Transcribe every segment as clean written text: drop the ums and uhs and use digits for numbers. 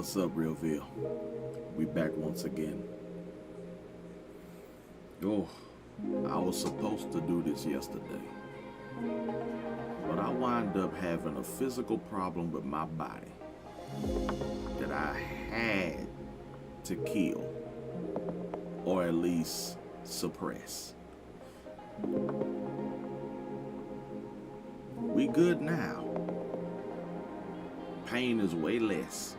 What's up, Realville? We back once again. Oh, I was supposed to do this yesterday, but I wind up having a physical problem with my body that I had to kill, or at least suppress. We good now. Pain is way less.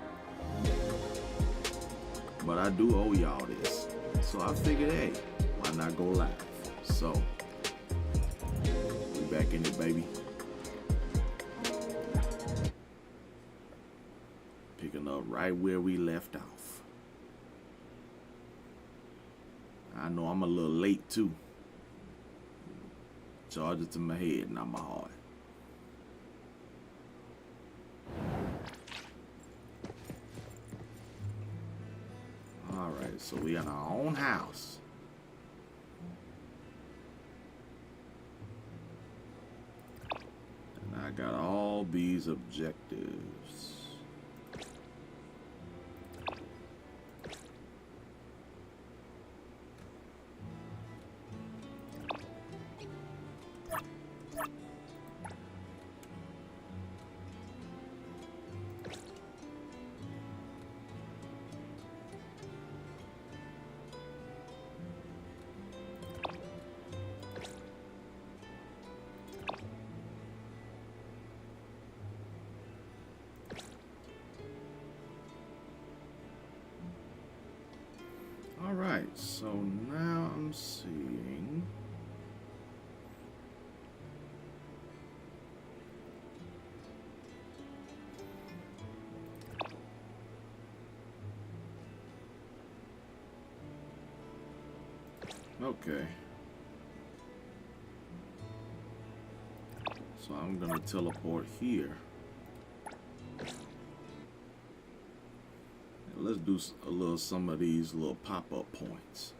But I do owe y'all this. So I figured, hey, why not go live? So, we back in it, baby. Picking up right where we left off. I know I'm a little late too. Charge it to my head, not my heart. Alright, so we in our own house. And I got all these objectives. Alright, so now I'm seeing okay. So I'm gonna teleport here. Let's do a little some of these little pop-up points.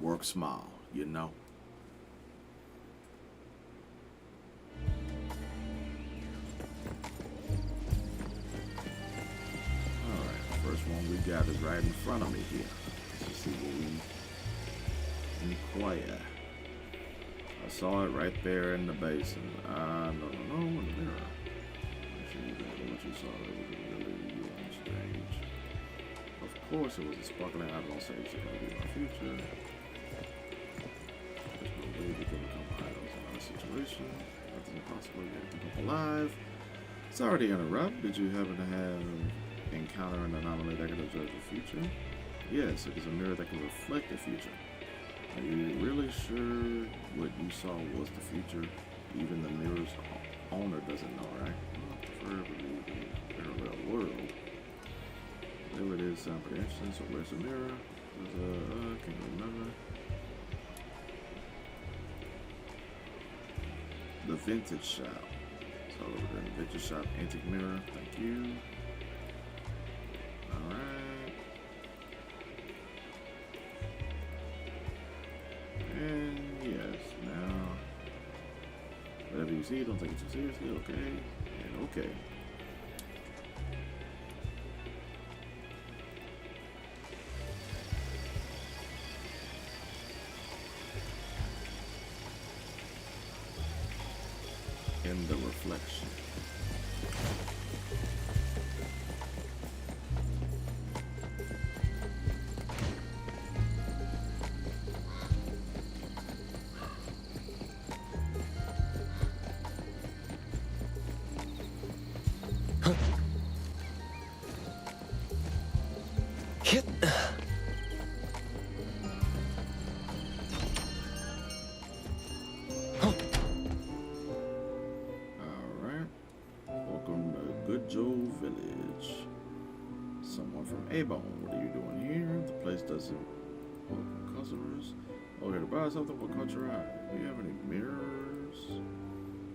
Work small, you know. Alright, the first one we got is right in front of me here. Let's see what we inquire. I saw it right there in the basin. No, in the mirror. Make sure you got what you saw. That was really you on stage. Of course, it was a sparkling eye on stage. It's gonna be my future. There's no way we can become idols in our situation. Nothing impossible yet to come alive. Sorry to interrupt. Did you happen to have encounter an anomaly that can observe the future? Yes, it is a mirror that can reflect the future. Are you really sure what you saw was the future? Even the mirror's owner doesn't know, right? Preferably the parallel world. Whatever it is, sound pretty interesting. So where's the mirror? Can't remember. The vintage shop. So over there in the vintage shop, antique mirror. Thank you. All right. And yes, now whatever you see, don't take it too seriously. Okay, and okay. In the reflection. Hit. Welcome to Good Joe Village. Someone from A-Bone. What are you doing here? The place doesn't welcome customers. Oh, here to buy something? What caught your eye? Do you have any mirrors?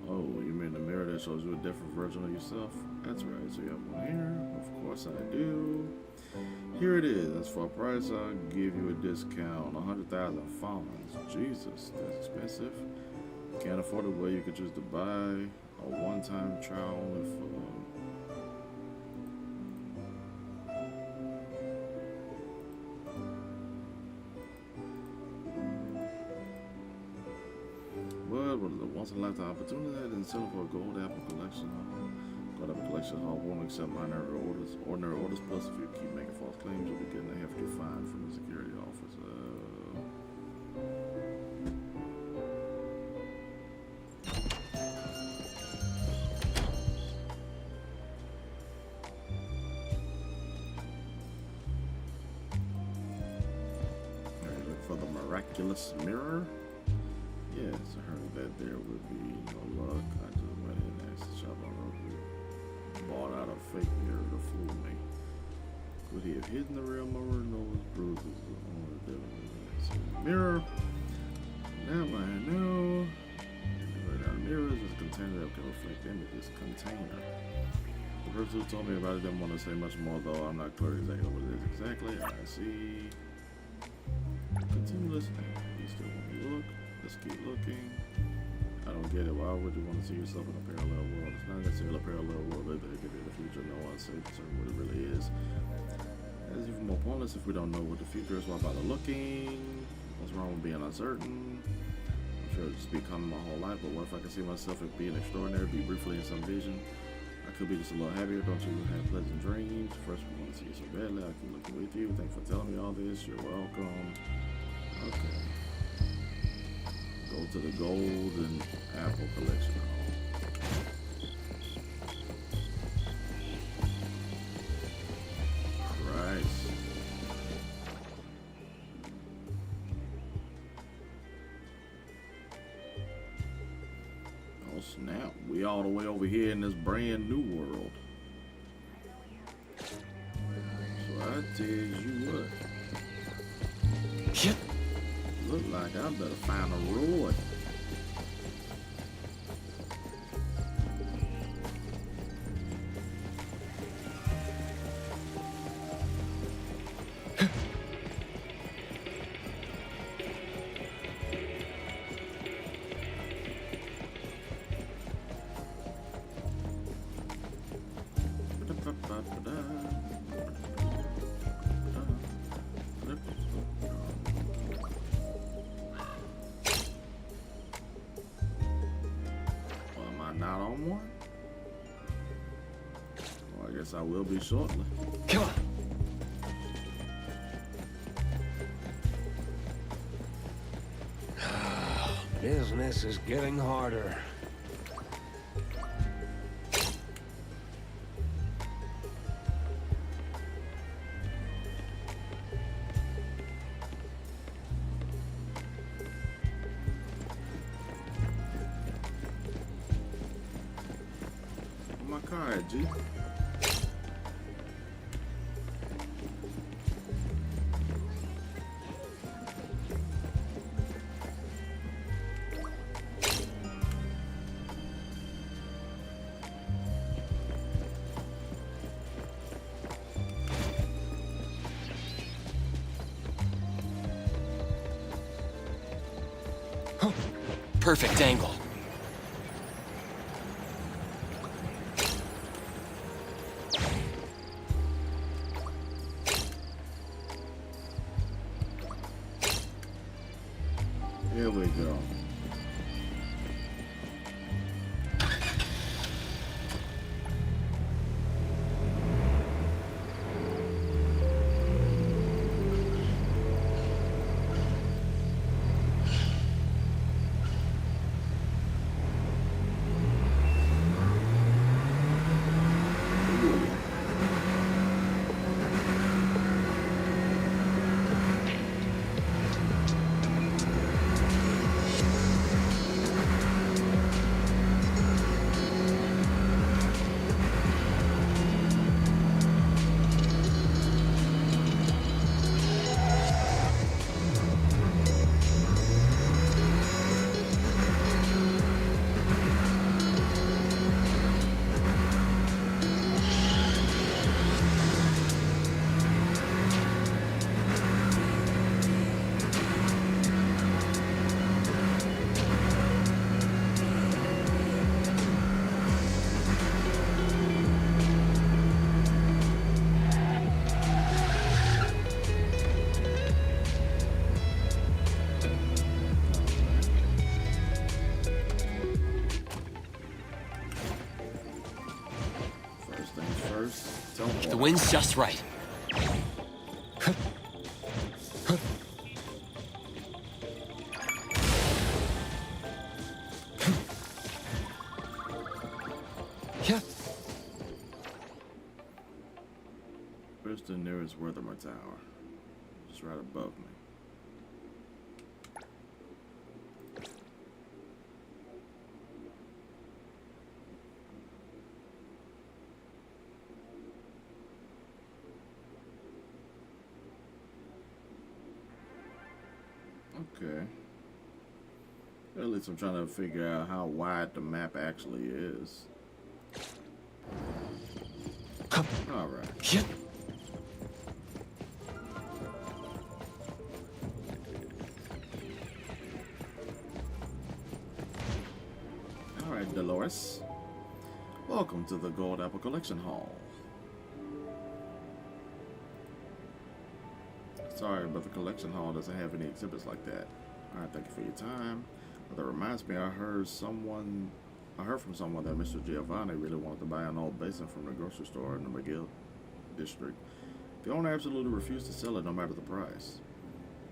Oh, you mean the mirror that shows you a different version of yourself? That's right. So you have one here? Of course I do. Here it is. As for a price, I'll give you a discount. 100,000 funds. Jesus, that's expensive. Can't afford it. Well, you could choose to buy a one-time trial only for what was it? Once in a lifetime opportunity. I didn't settle for a gold apple collection. Gold apple collection hall won't accept minor orders. Ordinary orders. Plus, if you keep making false claims, you'll be getting a hefty fine from the security office. For the miraculous mirror. Yes, I heard that there would be no luck. I just went in and asked the shop owner who bought out a fake mirror to fool me. Could he have hidden the real mirror? No, his bruises on the devil. Mirror. Now I know. The mirror is a container that can reflect images. Container. The person who told me about it didn't want to say much more, though I'm not clear exactly what it is exactly. I see. Continue listening. You still want me to look? Let's keep looking. I don't get it. Why would you want to see yourself in a parallel world? It's not necessarily a parallel world, but it could be the future. No one's safe to certain what it really is. It's even more pointless if we don't know what the future is. Why bother looking? What's wrong with being uncertain? I'm sure it's become my whole life, but what if I can see myself as being extraordinary, be briefly in some vision? I could be just a little happier. Don't you have pleasant dreams? First, we want to see you so badly. I keep looking with you. Thanks for telling me all this. You're welcome. Okay. Go to the golden apple collection hall. Christ. Oh snap. We all the way over here in this brand new world. So I tell you what. Yep. Look like I better find a road. Not on one? Well, I guess I will be shortly. Come on. Business is getting harder. My car at, G. Perfect angle. Here we go. The wind's just right. Yeah. Where's the nearest Werther Tower? Just right above me. Okay. At least I'm trying to figure out how wide the map actually is. Alright. Yeah. Alright, Dolores. Welcome to the Gold Apple Collection Hall. Sorry, but the collection hall doesn't have any exhibits like that. Alright, thank you for your time. But that reminds me, I heard from someone that Mr. Giovanni really wanted to buy an old basin from the grocery store in the McGill district. The owner absolutely refused to sell it no matter the price.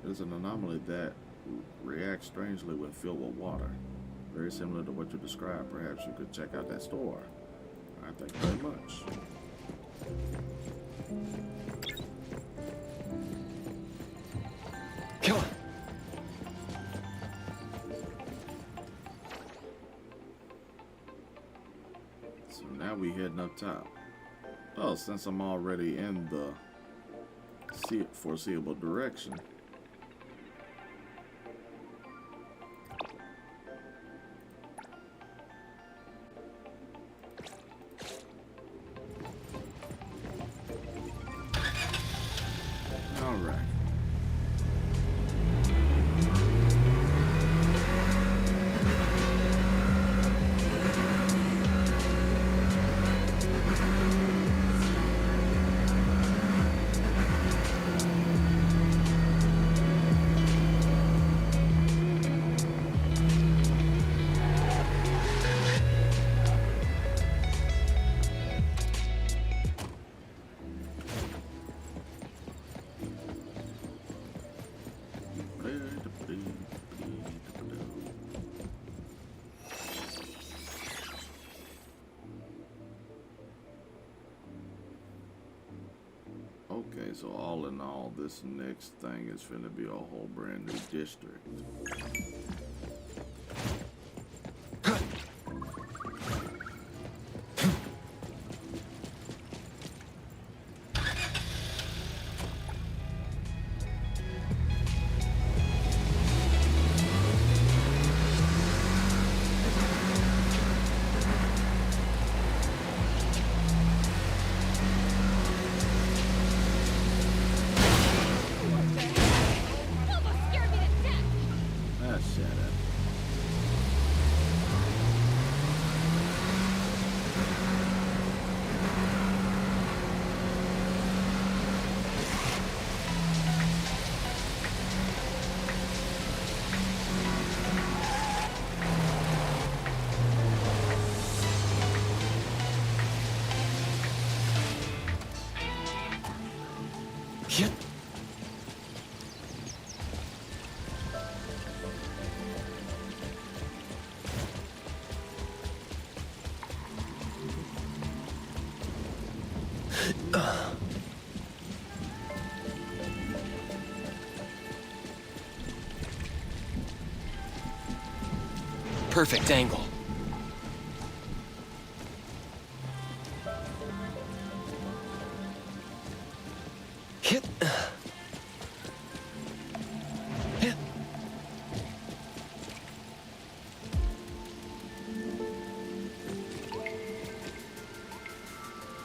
It is an anomaly that reacts strangely when filled with water. Very similar to what you described. Perhaps you could check out that store. Alright, thank you very much. Come on. So now we heading up top. Oh, since I'm already in the foreseeable direction. All right. Okay, so all in all, this next thing is finna be a whole brand new district. Yeah. Perfect angle. Hit. Hit.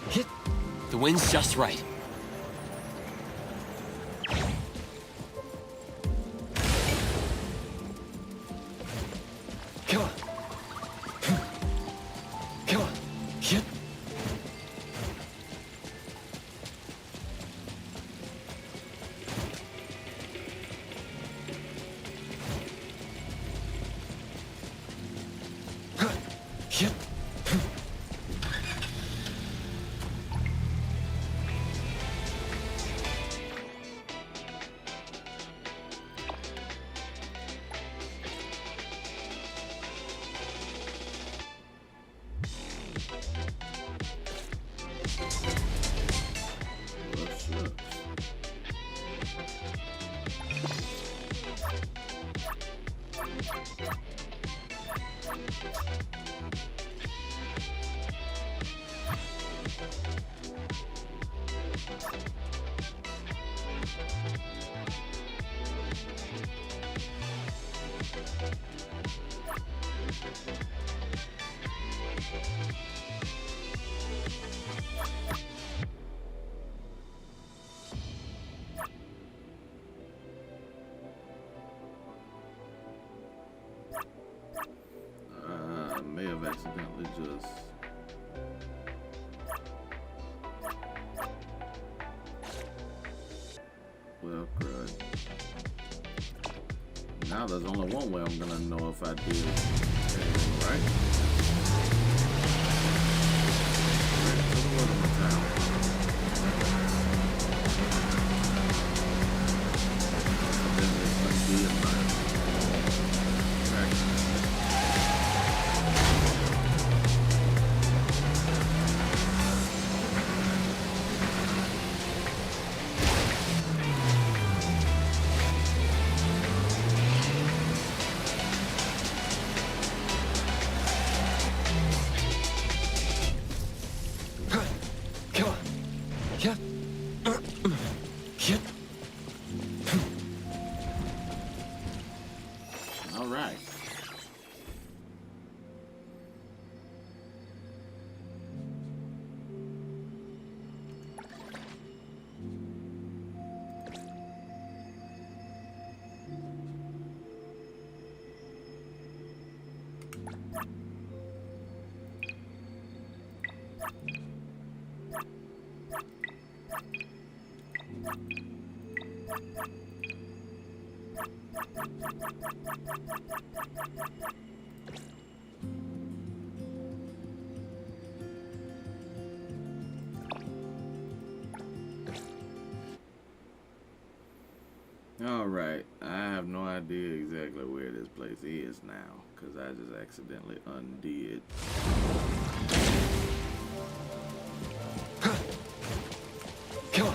Hit. The wind's just right. Come on. Come on. Hit. Yep. accidentally just... Well, crud. Now there's only one way I'm gonna know if I did anything right. Right to the word of my town. Accidentally undid my track. Come on. Yeah. Get. All right. Alright, I have no idea exactly where this place is now, because I just accidentally undid. Come on.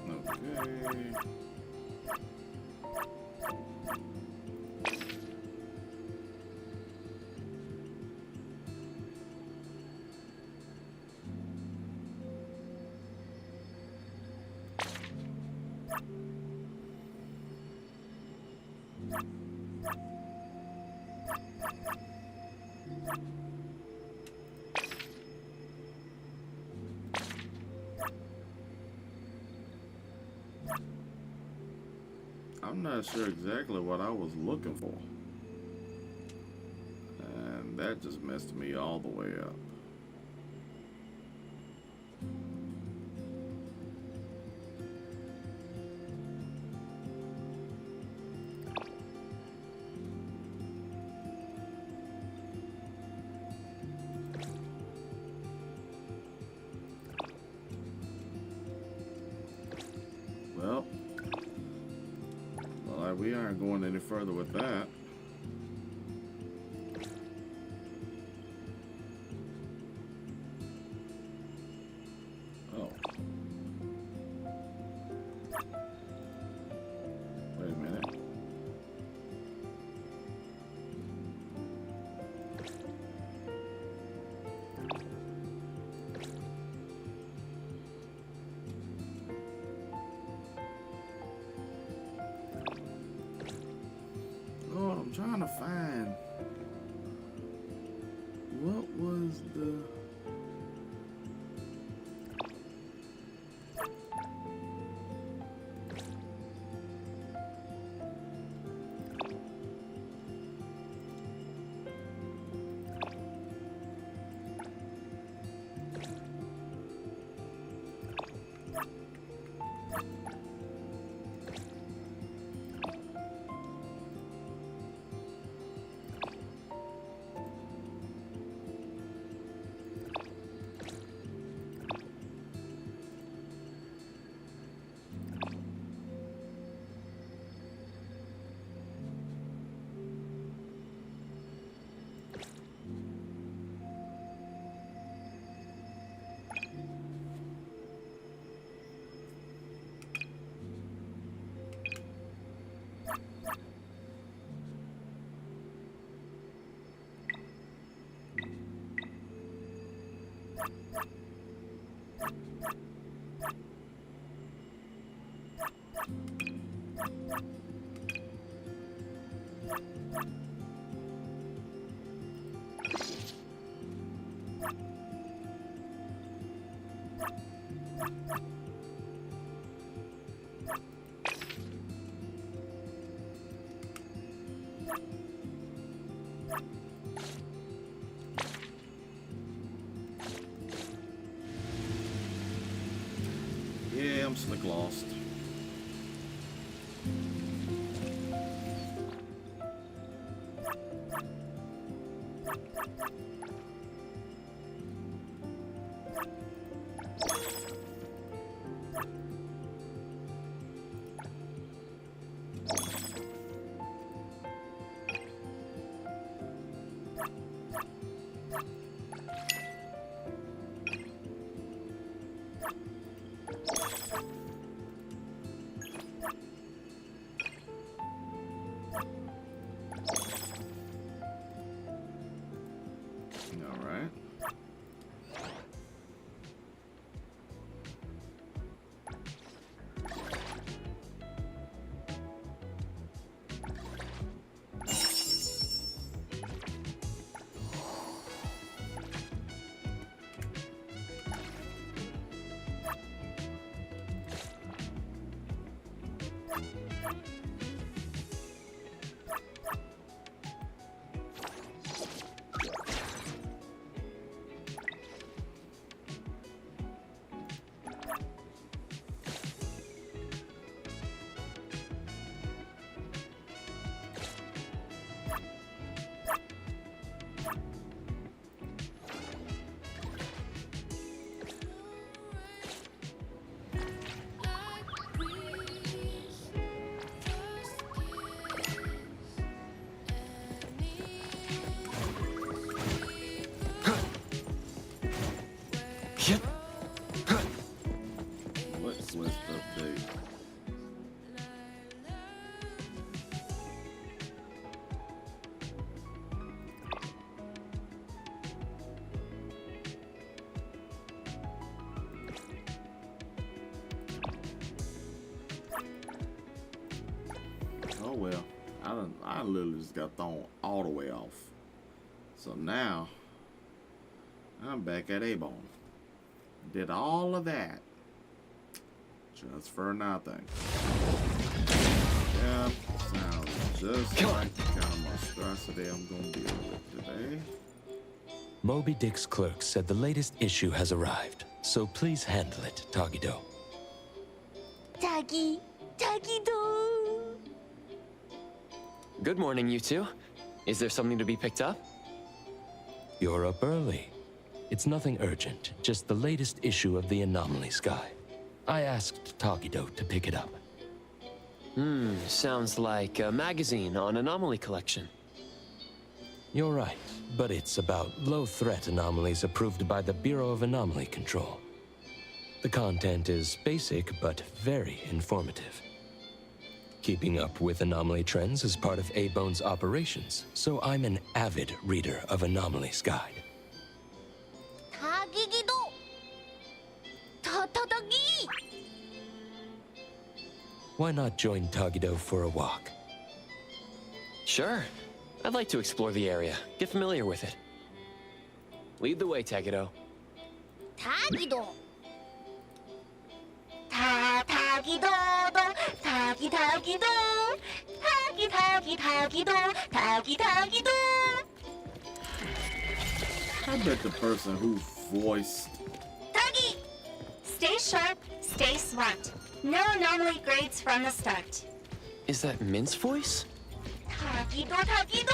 Okay. I'm not sure exactly what I was looking for. And that just messed me all the way up. Well, we aren't going any further with that. Oh. Wait a minute. trying to find what was the. Yeah, I'm slick lost. All right. Yep. What was the update? Oh well, I literally just got thrown all the way off. So now I'm back at A-Bone. Did all of that just for nothing. Yeah, sounds just like the kind of monstrosity I'm gonna deal with today. Moby Dick's clerk said the latest issue has arrived, so please handle it, Tagido. Tagido. Good morning, you two. Is there something to be picked up? You're up early. It's nothing urgent, just the latest issue of the Anomaly Sky. I asked Tagido to pick it up. Sounds like a magazine on anomaly collection. You're right, but it's about low-threat anomalies approved by the Bureau of Anomaly Control. The content is basic, but very informative. Keeping up with anomaly trends is part of A-Bone's operations, so I'm an avid reader of Anomaly's Guide. Tagido. Tatadagi. Why not join Tagido for a walk? Sure. I'd like to explore the area, get familiar with it. Lead the way, Tagido. 타기도. 타기도도 타기도 타기도. I bet the person who voiced 타기. Stay sharp, stay smart. No anomaly grades from the start. Is that Mint's voice? 타기도.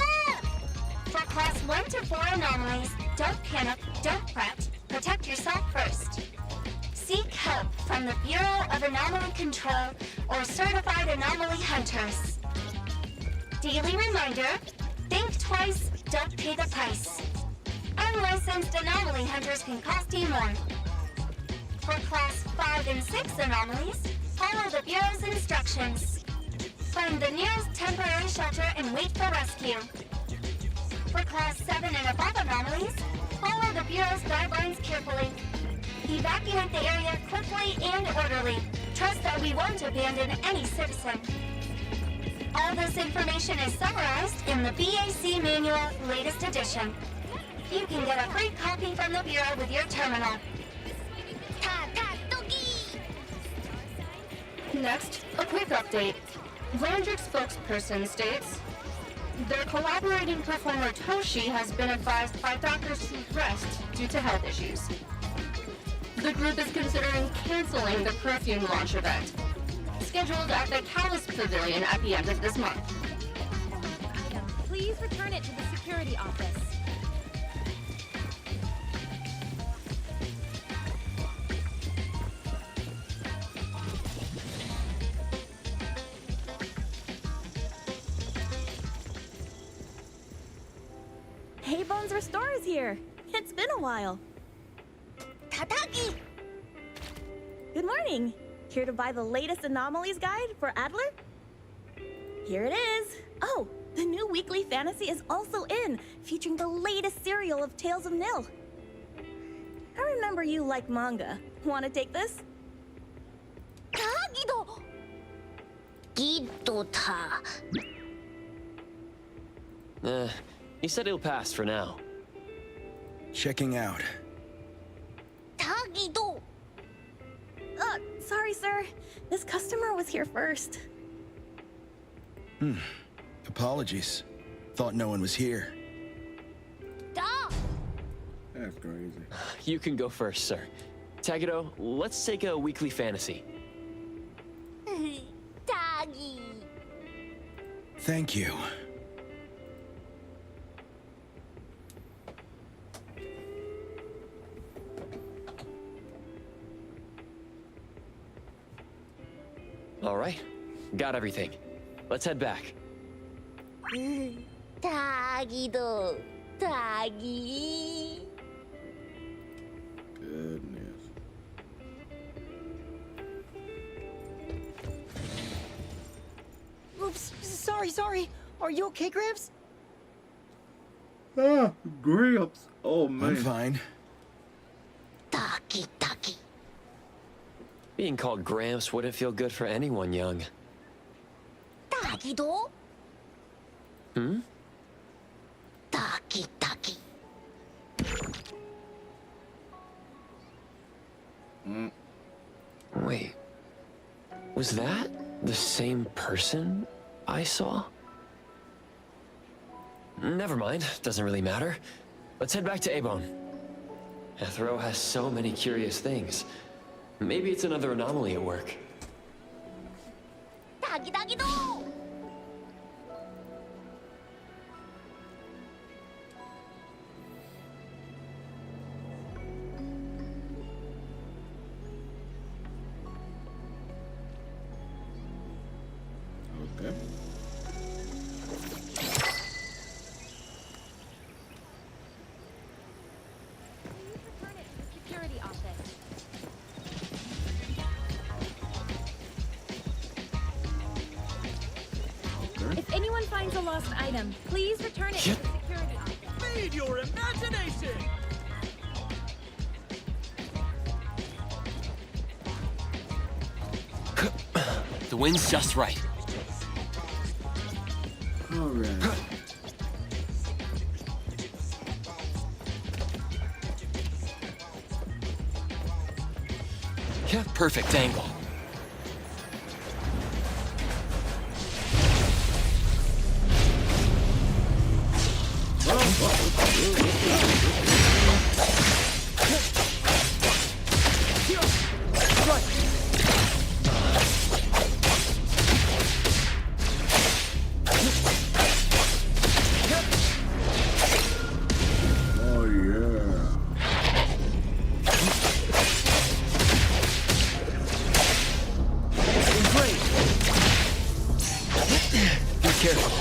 For class 1 to 4 anomalies, don't panic, don't fret. Protect yourself first. Seek help from the Bureau of Anomaly Control or certified anomaly hunters. Daily reminder, think twice, don't pay the price. Unlicensed anomaly hunters can cost you more. For class 5 and 6 anomalies, follow the Bureau's instructions. Find the nearest temporary shelter and wait for rescue. For class 7 and above anomalies, follow the Bureau's guidelines carefully. Evacuate the area quickly and orderly. Trust that we won't abandon any citizen. All this information is summarized in the BAC Manual latest edition. You can get a free copy from the Bureau with your terminal. Next, a quick update. Landrick spokesperson states, their collaborating performer Toshi has been advised by doctors to rest due to health issues. The group is considering canceling the perfume launch event, scheduled at the Callus Pavilion at the end of this month. Please return it to the security office. Hey, Bones Restore is here. It's been a while. 타타기! Good morning. Here to buy the latest anomalies guide for Adler? Here it is. Oh, the new weekly fantasy is also in, featuring the latest serial of Tales of Nil. I remember you like manga. Want to take this? 타기도! 기도타. He said he'll pass for now. Checking out. 타기도! Sorry, sir. This customer was here first. Apologies. Thought no one was here. 다! that's crazy. You can go first, sir. Tagido, let's take a weekly fantasy. 타기! Thank you. All right, got everything. Let's head back. 타기도! 타기! Goodness. Oops, sorry. Are you okay, Gramps? Ah, Gramps. Oh I'm man. fine. 타기! Being called Gramps wouldn't feel good for anyone young. 타기도! Hmm? 타기! Wait, was that the same person I saw? Never mind, doesn't really matter. Let's head back to Abon. Ethro has so many curious things. Maybe it's another anomaly at work. 타기도! Okay. Return it to the security office. Okay. If anyone finds a lost item, please return it to the security office. Feed your imagination! The wind's just right. All right. Yeah, perfect angle. Oh yeah. Be careful.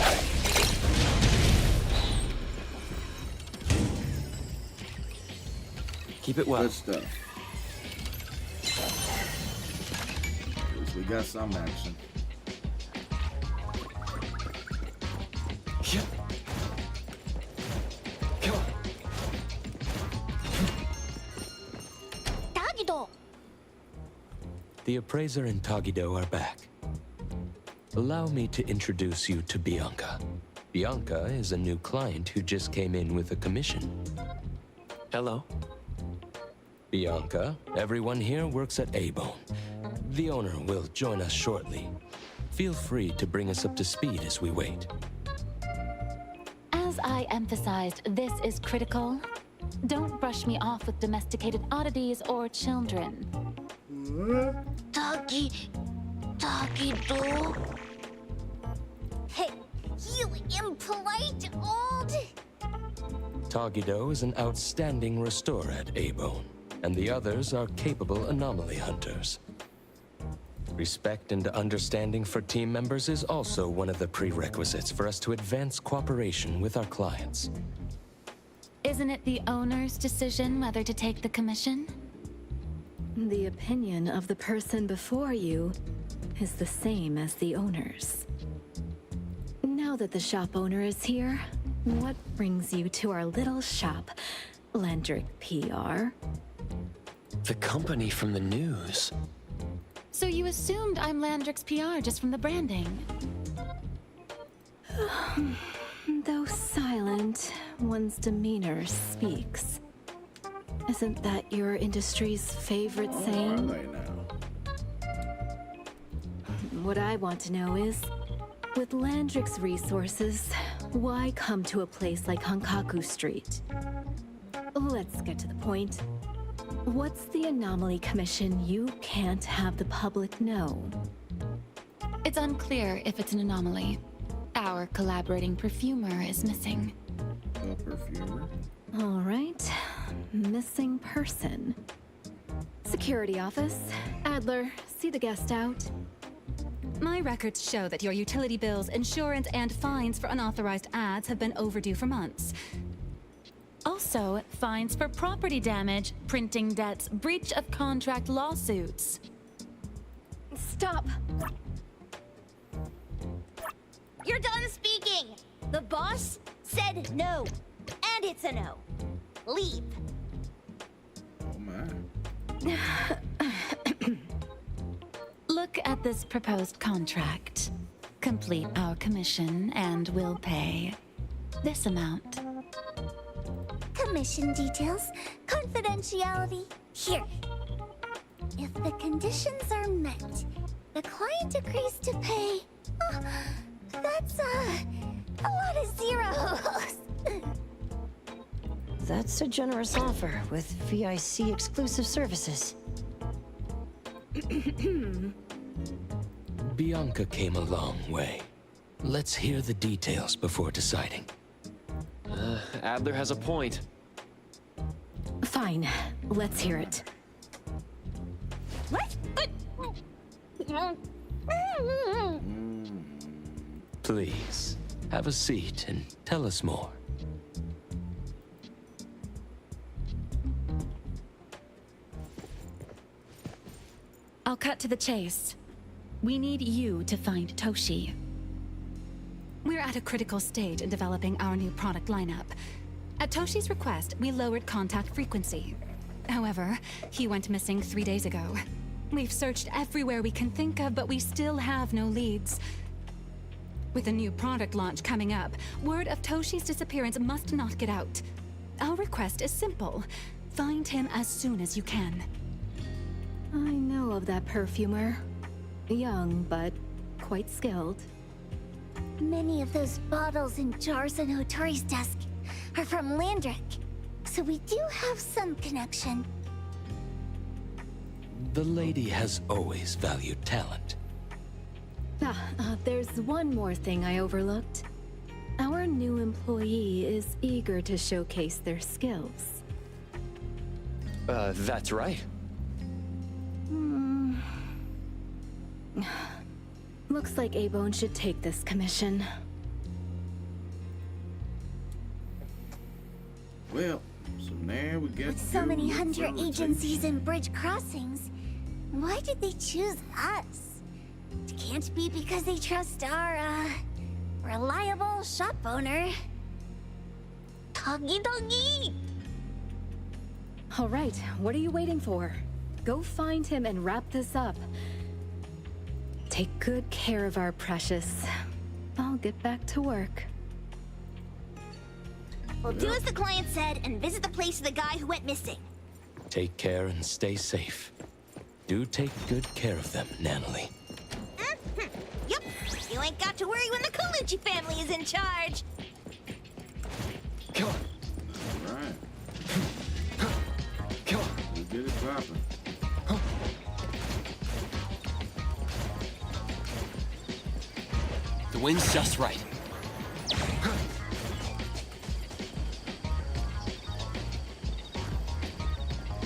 Keep it well. Good stuff. At least we got some action. Yeah. Come on. Tagido! The appraiser and Tagido are back. Allow me to introduce you to Bianca. Bianca is a new client who just came in with a commission. Hello. Bianca, everyone here works at A-Bone. The owner will join us shortly. Feel free to bring us up to speed as we wait. As I emphasized, this is critical. Don't brush me off with domesticated oddities or children. Tagido? Hey, you impolite old... Tagido is an outstanding restorer at A-Bone, and the others are capable anomaly hunters. Respect and understanding for team members is also one of the prerequisites for us to advance cooperation with our clients. Isn't it the owner's decision whether to take the commission? The opinion of the person before you is the same as the owner's. Now that the shop owner is here, what brings you to our little shop, Landrick PR? The company from the news. So you assumed I'm Landrick's PR just from the branding? Though silent, one's demeanor speaks. Isn't that your industry's favorite Are saying? they now? What I want to know is, with Landrick's resources, why come to a place like Hankaku Street? Let's get to the point. What's the anomaly commission you can't have the public know? It's unclear if it's an anomaly. Our collaborating perfumer is missing. A perfumer. All right, missing person. Security office. Adler, see the guest out. My records show that your utility bills, insurance, and fines for unauthorized ads have been overdue for months. Also, fines for property damage, printing debts, breach of contract lawsuits. Stop! You're done speaking! The boss said no. And it's a no. Leave. Oh man. Look at this proposed contract. Complete our commission and we'll pay this amount. Commission details, confidentiality. Here. If the conditions are met, the client agrees to pay. That's a lot of zeros. That's a generous offer with VIC exclusive services. Bianca came a long way. Let's hear the details before deciding. Adler has a point. Fine, let's hear it. What? Please, have a seat and tell us more. I'll cut to the chase. We need you to find Toshi. We're at a critical stage in developing our new product lineup. At Toshi's request, we lowered contact frequency. However, he went missing 3 days ago. We've searched everywhere we can think of, but we still have no leads. With a new product launch coming up, word of Toshi's disappearance must not get out. Our request is simple. Find him as soon as you can. I know of that perfumer. Young, but quite skilled. Many of those bottles and jars on Hotori's desk are from Landrick, so we do have some connection. The lady has always valued talent. There's one more thing I overlooked. Our new employee is eager to showcase their skills. That's right. Looks like A-Bone should take this commission. Well, so now we get With so many you hundred for agencies and bridge crossings, why did they choose us? It can't be because they trust our, reliable shop owner. Doggy doggy! All right, what are you waiting for? Go find him and wrap this up. Take good care of our precious. I'll get back to work. We'll do as the client said and visit the place of the guy who went missing. Take care and stay safe. Do take good care of them, Natalie. Yep, you ain't got to worry when the Colucci family is in charge. Come on. Alright, Come on. we get it poppin'. The wind's just right.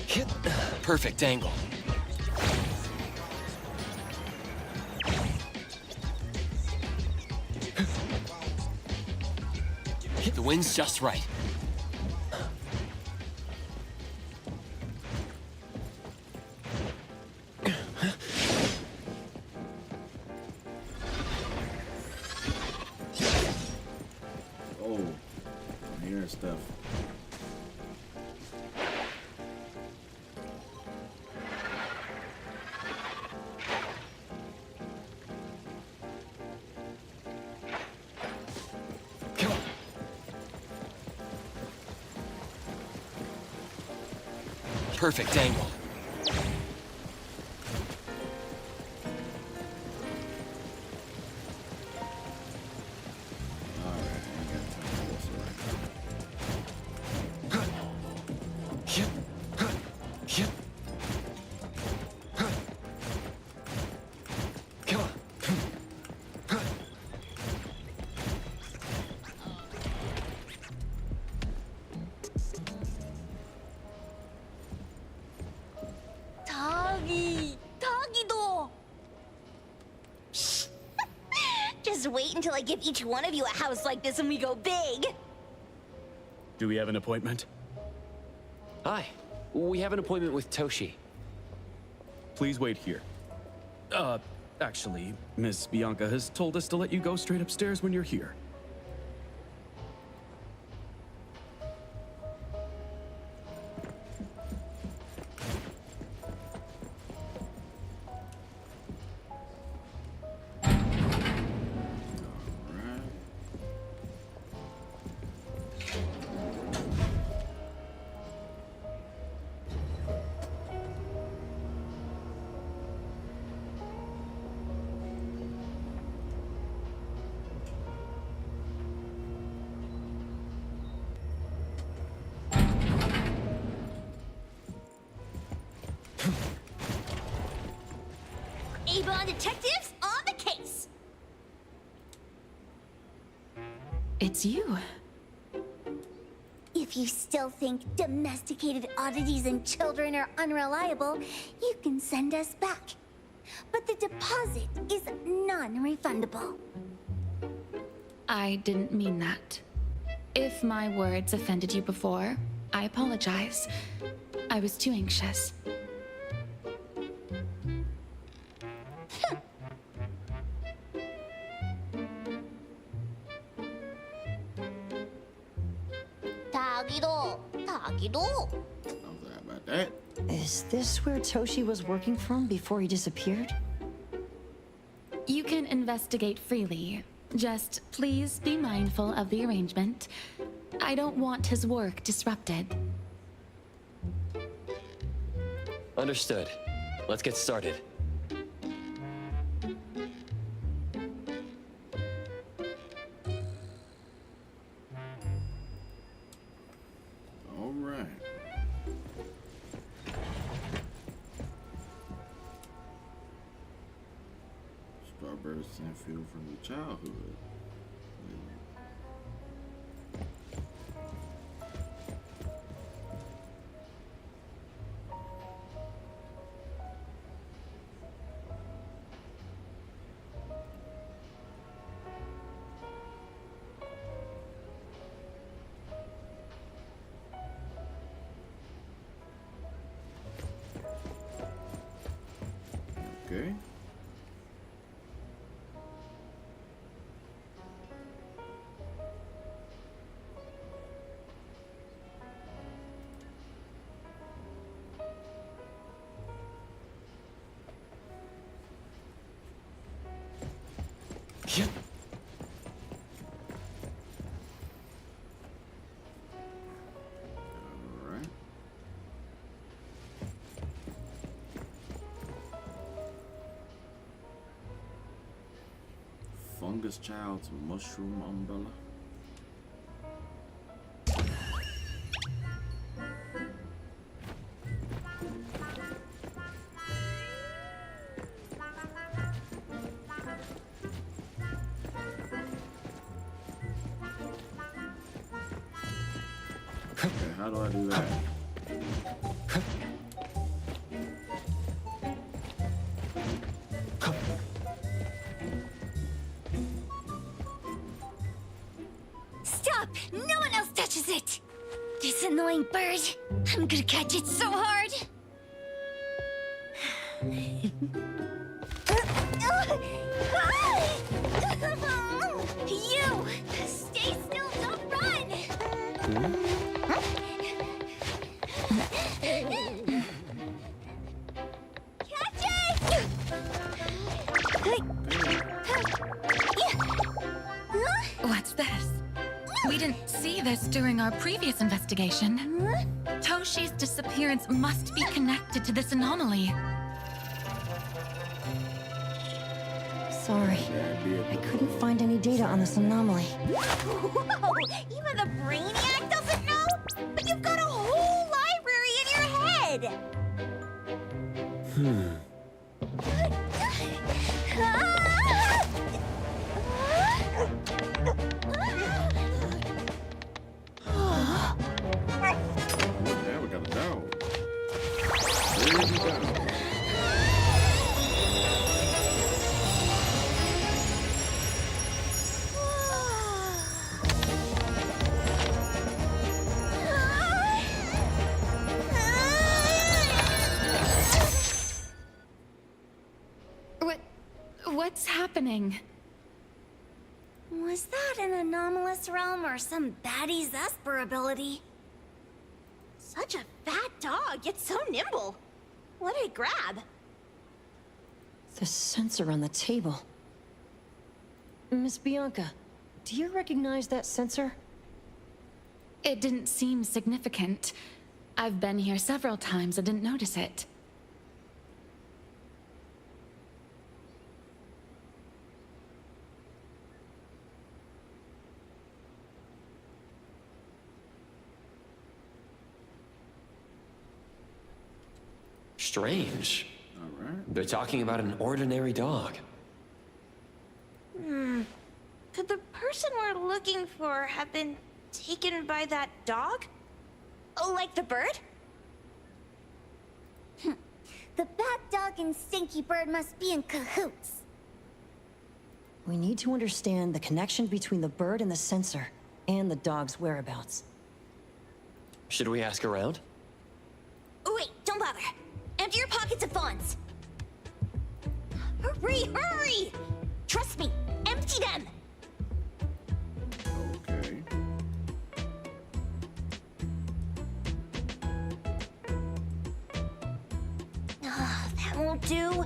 Hit. Perfect angle. Hit. The wind's just right. Oh, I'm hearing stuff. Come on. Perfect angle. Alright, I got time for this right. Hit. Hit. Come on. Doggy-do! Just wait until I give each one of you a house like this and we go big. Do we have an appointment? Hi. We have an appointment with Toshi. Please wait here. Actually, Miss Bianca has told us to let you go straight upstairs when you're here. Alright. Avon detectives on the case. It's you. If you still think domesticated oddities and children are unreliable, you can send us back. But the deposit is non-refundable. I didn't mean that. If my words offended you before, I apologize. I was too anxious. I'm sorry about that. Is this where Toshi was working from before he disappeared? You can investigate freely. Just please be mindful of the arrangement. I don't want his work disrupted. Understood. let's get started. All right. Strawberry Sandfield from your childhood. Okay. Yeah. All right. Fungus Child's mushroom umbrella. Okay, how do I do that? Stop! No one else touches it! This annoying bird. I'm gonna catch it so hard! You! Stay still, don't run! Catch it! What's this? We didn't see this during our previous investigation. Toshi's disappearance must be connected to this anomaly. Sorry, I couldn't find any data on this anomaly. Whoa! Even the brainiac doesn't know? But you've got a whole library in your head! Yeah, we got a dog. There we go. What's happening? Was that an anomalous realm or some baddie's Esper ability? Such a fat dog, yet so nimble. What did it grab? The sensor on the table. Miss Bianca, do you recognize that sensor? It didn't seem significant. I've been here several times and didn't notice it. Strange. All right. They're talking about an ordinary dog. Could the person we're looking for have been taken by that dog? Oh, like the bird? The bad dog and stinky bird must be in cahoots. We need to understand the connection between the bird and the sensor, and the dog's whereabouts. Should we ask around? Oh, wait, don't bother. Empty your pockets of funds. Hurry, hurry! Trust me, empty them! Okay. That won't do.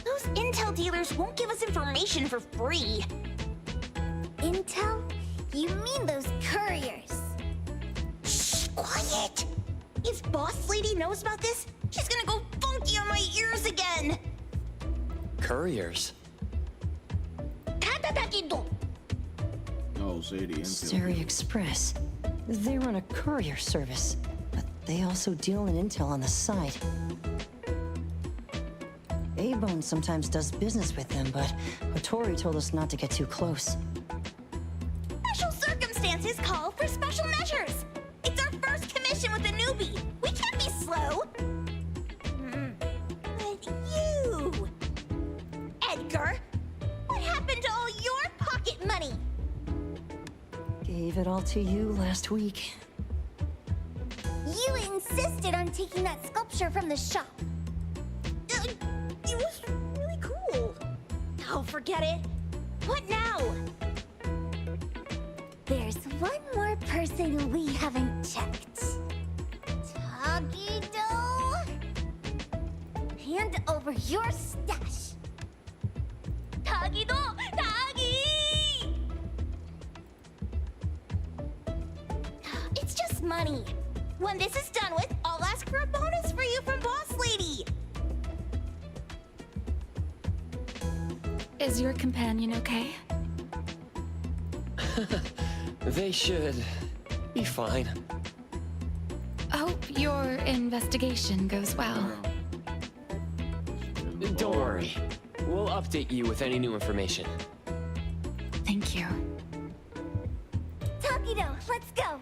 Those intel dealers won't give us information for free. Intel? You mean those couriers? Shh, quiet! If Boss Lady knows about this, she's gonna go funky on my ears Couriers. Oh, shady intel. Stereo Express. They run a courier service, but they also deal in intel on the side. A-Bone sometimes does business with them, but Otori told us not to get too close. Special circumstances call for special measures. It's our first commission with a newbie. We can't be slow. But you, Edgar, what happened to all your pocket money? Gave it all to you last week. You insisted on taking that sculpture from the shop. It was really cool. Oh, forget it. What now? There's one more person we haven't checked. Tagido? Hand over your stash. Tagido! Tagi! It's just money. When this is done with, I'll ask for a bonus for you from Boss Lady. Is your companion okay? They should be fine. Hope your investigation goes well. Don't worry. We'll update you with any new information. Thank you. Tagido, let's go.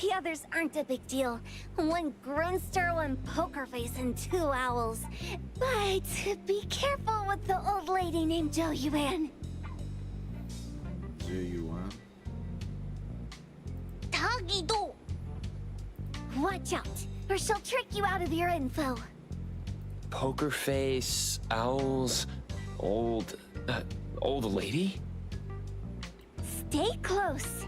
The others aren't a big deal. One Grunster, one Poker Face, and two Owls. But be careful with the old lady named Jo Yuan. Jo Yuan? Tagido! Watch out, or she'll trick you out of your info. Poker face, owls, old lady? Stay close.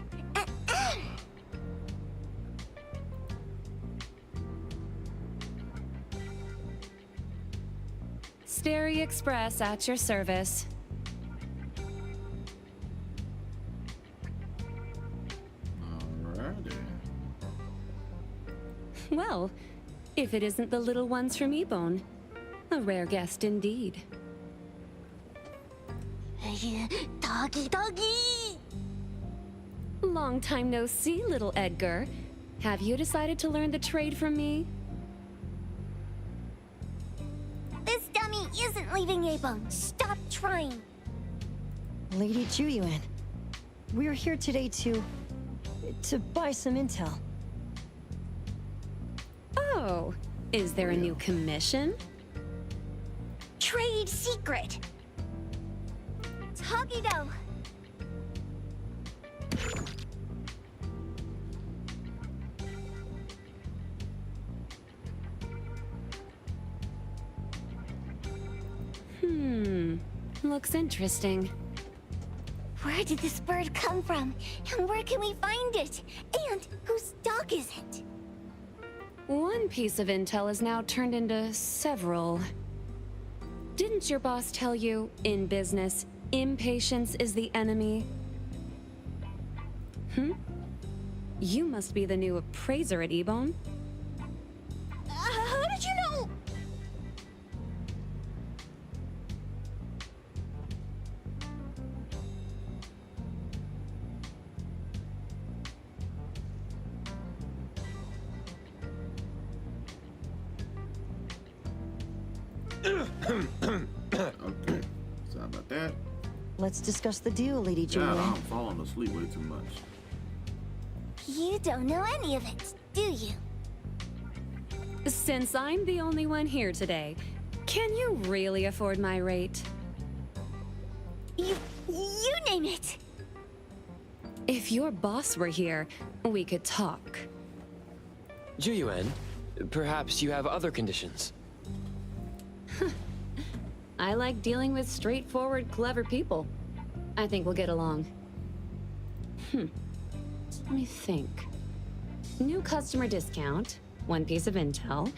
Stereo Express at your service. Alrighty. Well, if it isn't the little ones from Ebone. A rare guest indeed. Doggy! Long time no see, little Edgar. Have you decided to learn the trade from me? This dummy isn't leaving A-Bone. Stop trying. Lady Juyuan, we're here today to buy some intel. Oh, is there a new commission? Trade secret. Tagido. Looks interesting. Where did this bird come from? And where can we find it? And whose dog is it? One piece of intel is now turned into several. Didn't your boss tell you, in business, impatience is the enemy? You must be the new appraiser at Ebone. How did you know? Okay. Sorry about that. Let's discuss the deal, Lady God, Julian. I'm falling asleep way too much. You don't know any of it, do you? Since I'm the only one here today, can you really afford my rate? You name it. If your boss were here, we could talk. Juyuan, perhaps you have other conditions. I like dealing with straightforward, clever people. I think we'll get along. Let me think. New customer discount, one piece of intel,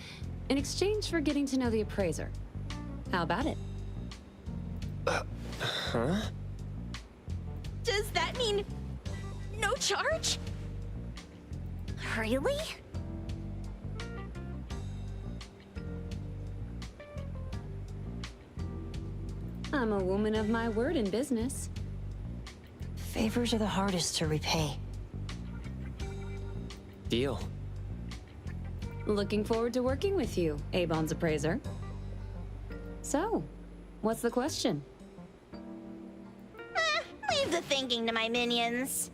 in exchange for getting to know the appraiser. How about it? Huh? Does that mean no charge? Really? I'm a woman of my word in business. Favors are the hardest to repay. Deal. Looking forward to working with you, Avon's appraiser. So, what's the question? Leave the thinking to my minions.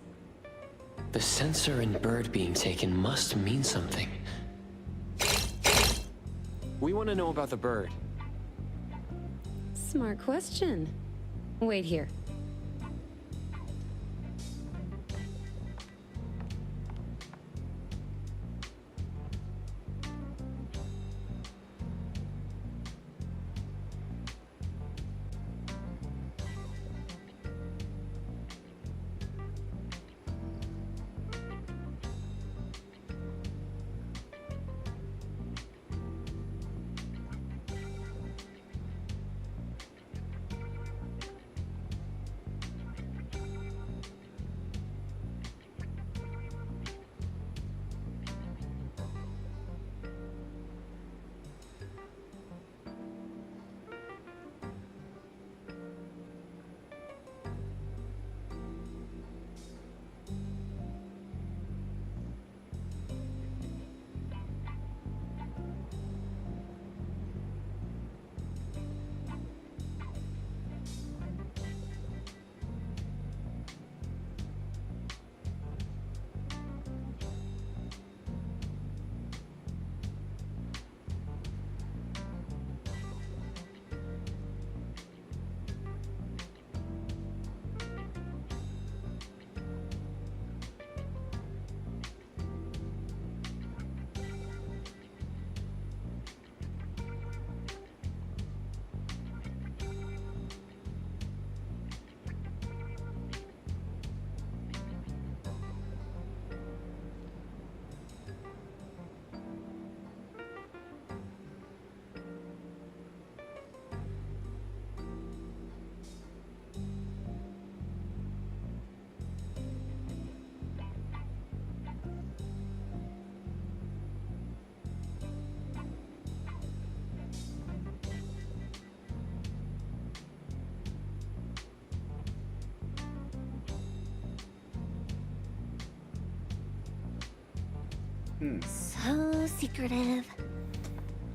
The sensor and bird being taken must mean something. We want to know about the bird. Smart question. Wait here. So secretive.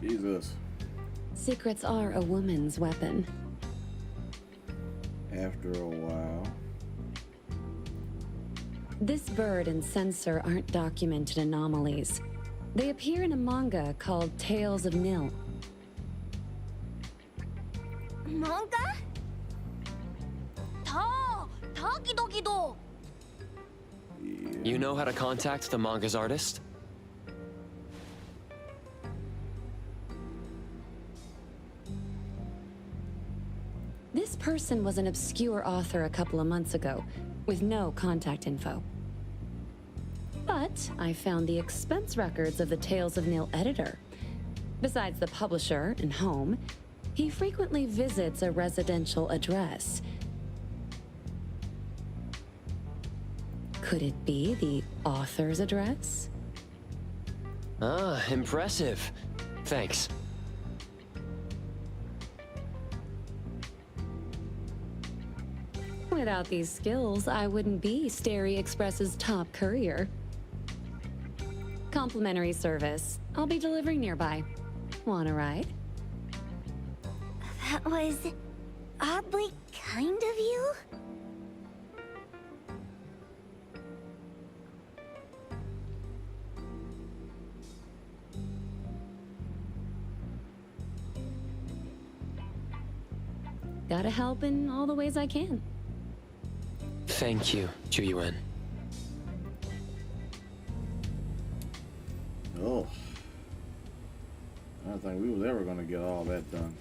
Jesus. Secrets are a woman's weapon. After a while. This bird and sensor aren't documented anomalies. They appear in a manga called Tales of Nil. Manga? Gido. You know how to contact the manga's artist? This person was an obscure author a couple of months ago, with no contact info. But I found the expense records of the Tales of Nil editor. Besides the publisher and home, he frequently visits a residential address. Could it be the author's address? Ah, impressive. Thanks. Without these skills, I wouldn't be Starry Express's top courier. Complimentary service. I'll be delivering nearby. Want a ride? That was oddly kind of you. Gotta help in all the ways I can. Thank you, Chuyuan. Oh. I don't think we was ever gonna get all that done.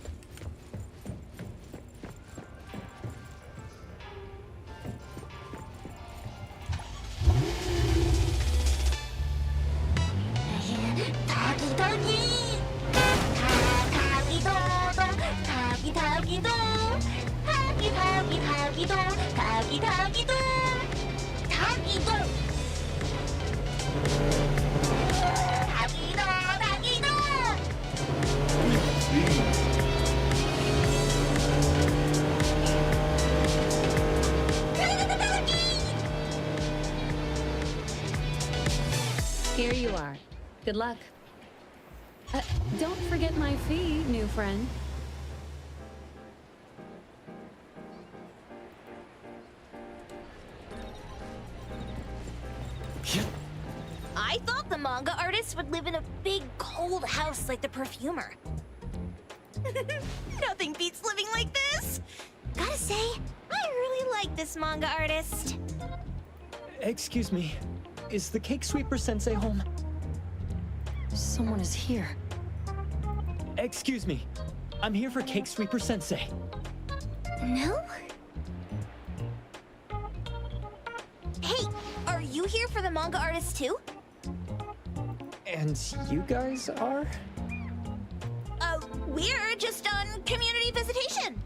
Here you are. Good luck. Don't forget my fee, new friend. I thought the manga artist would live in a big, cold house like the perfumer. Nothing beats living like this. Gotta say, I really like this manga artist. Excuse me. Is the Cake Sweeper Sensei home? Someone is here. Excuse me. I'm here for Cake Sweeper Sensei. No? Hey, are you here for the manga artist too? And you guys are? We're just on community visitation.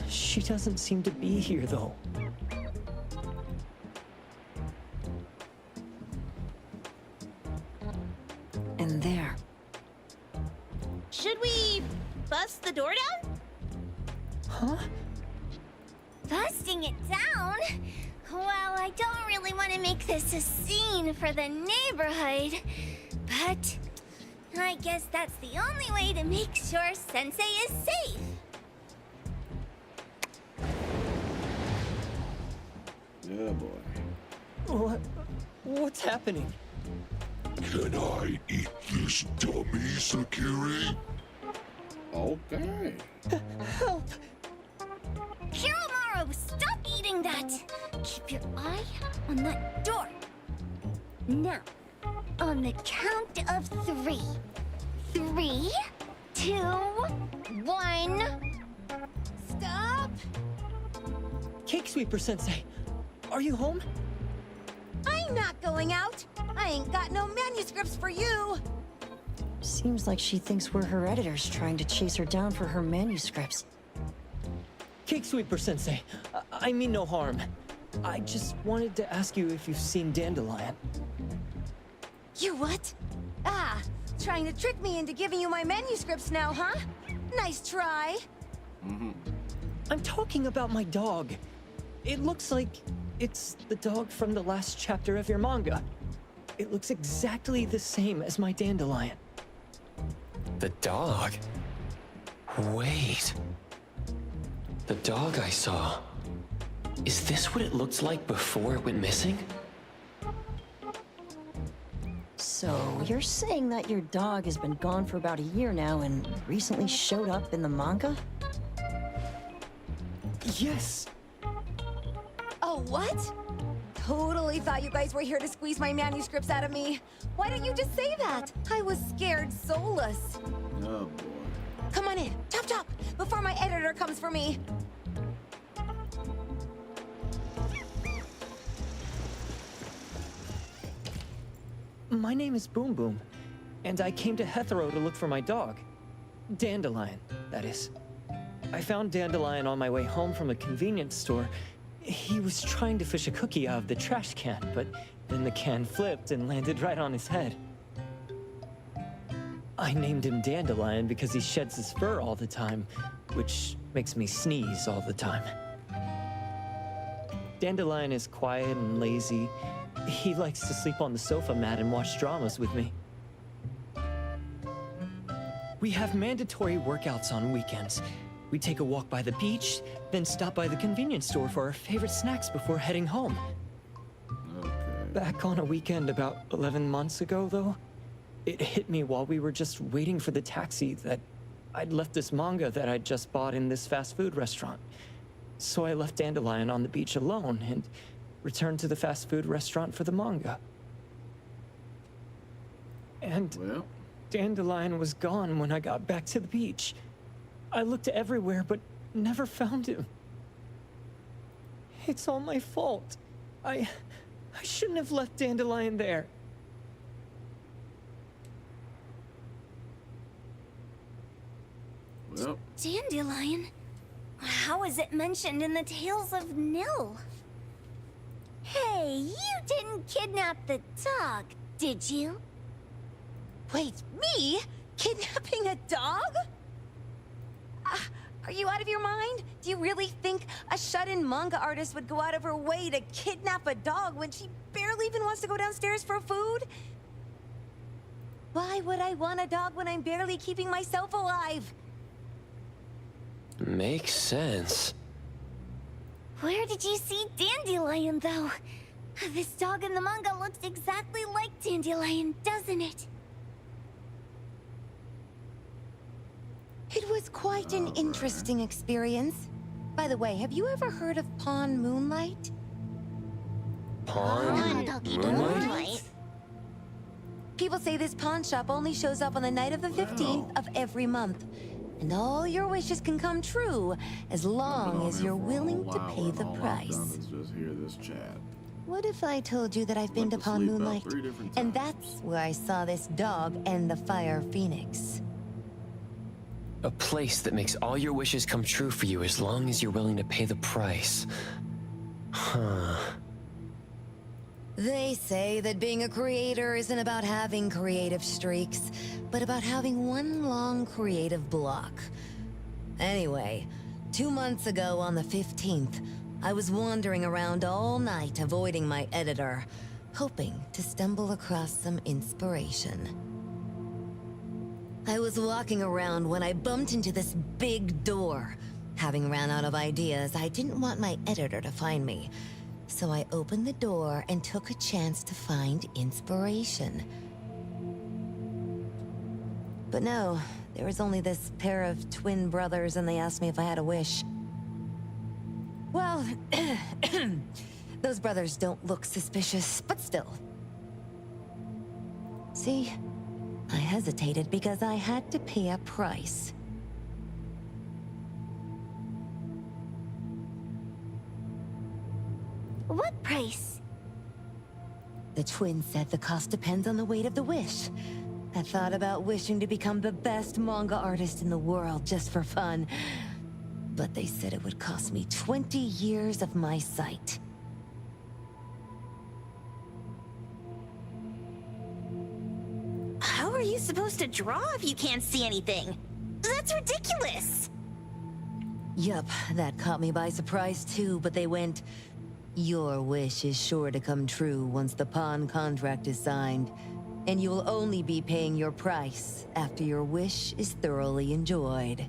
She doesn't seem to be here, though. And there. Should we bust the door down? Huh? Busting it down? Well, I don't really want to make this a scene for the neighborhood, but I guess that's the only way to make sure Sensei is safe. Yeah, boy. What's happening? Can I eat this dummy, Sakiri? Okay. Help! Kiromaru, stop eating that! Keep your eye on that door. Now, on the count of 3. 3, 2, 1. Stop! Cake Sweeper Sensei, are you home? I'm not going out. I ain't got no manuscripts for you. Seems like she thinks we're her editors trying to chase her down for her manuscripts. Cake Sweeper Sensei, I mean no harm. I just wanted to ask you if you've seen Dandelion. You what? Ah, trying to trick me into giving you my manuscripts now, huh? Nice try. I'm talking about my dog. It looks like it's the dog from the last chapter of your manga. It looks exactly the same as my Dandelion. The dog? Wait. The dog I saw. Is this what it looked like before it went missing? So, you're saying that your dog has been gone for about a year now and recently showed up in the manga? Yes! Oh, what? Totally thought you guys were here to squeeze my manuscripts out of me. Why don't you just say that? I was scared soulless. Oh, boy. Come on in, chop chop, before my editor comes for me. My name is Boom Boom, and I came to Hethero to look for my dog. Dandelion, that is. I found Dandelion on my way home from a convenience store. He was trying to fish a cookie out of the trash can, but then the can flipped and landed right on his head. I named him Dandelion because he sheds his fur all the time, which makes me sneeze all the time. Dandelion is quiet and lazy. He likes to sleep on the sofa mat and watch dramas with me. We have mandatory workouts on weekends. We take a walk by the beach, then stop by the convenience store for our favorite snacks before heading home. Okay. Back on a weekend about 11 months ago, though, it hit me while we were just waiting for the taxi that I'd left this manga that I'd just bought in this fast food restaurant. So I left Dandelion on the beach alone and returned to the fast food restaurant for the manga. And Well, Dandelion was gone when I got back to the beach. I looked everywhere, but never found him. It's all my fault. I shouldn't have left Dandelion there. well, Dandelion? How is it mentioned in the Tales of Nil? Hey, you didn't kidnap the dog, did you? Wait, me? Kidnapping a dog? Are you out of your mind? Do you really think a shut-in manga artist would go out of her way to kidnap a dog when she barely even wants to go downstairs for food? Why would I want a dog when I'm barely keeping myself alive? Makes sense. Where did you see Dandelion, though? This dog in the manga looks exactly like Dandelion, doesn't it? It was quite an interesting experience. By the way, have you ever heard of Pawn Moonlight? Pawn Moonlight? People say this pawn shop only shows up on the night of the 15th of every month. And all your wishes can come true as long as you're willing to pay the price. Just hear this chat. What if I told you that I've been to Pawn Moonlight? And that's where I saw this dog and the Fire Phoenix. A place that makes all your wishes come true for you as long as you're willing to pay the price. Huh. They say that being a creator isn't about having creative streaks, but about having one long creative block. Anyway, 2 months ago on the 15th, I was wandering around all night avoiding my editor, hoping to stumble across some inspiration. I was walking around when I bumped into this big door. Having ran out of ideas, I didn't want my editor to find me. So I opened the door and took a chance to find inspiration. But no, there was only this pair of twin brothers and they asked me if I had a wish. Well, those brothers don't look suspicious, but still. See, I hesitated because I had to pay a price. What price? The twins said the cost depends on the weight of the wish. I thought about wishing to become the best manga artist in the world just for fun. But they said it would cost me 20 years of my sight. How are you supposed to draw if you can't see anything? That's ridiculous! Yup, that caught me by surprise too, but they went, "Your wish is sure to come true once the pawn contract is signed, and you will only be paying your price after your wish is thoroughly enjoyed."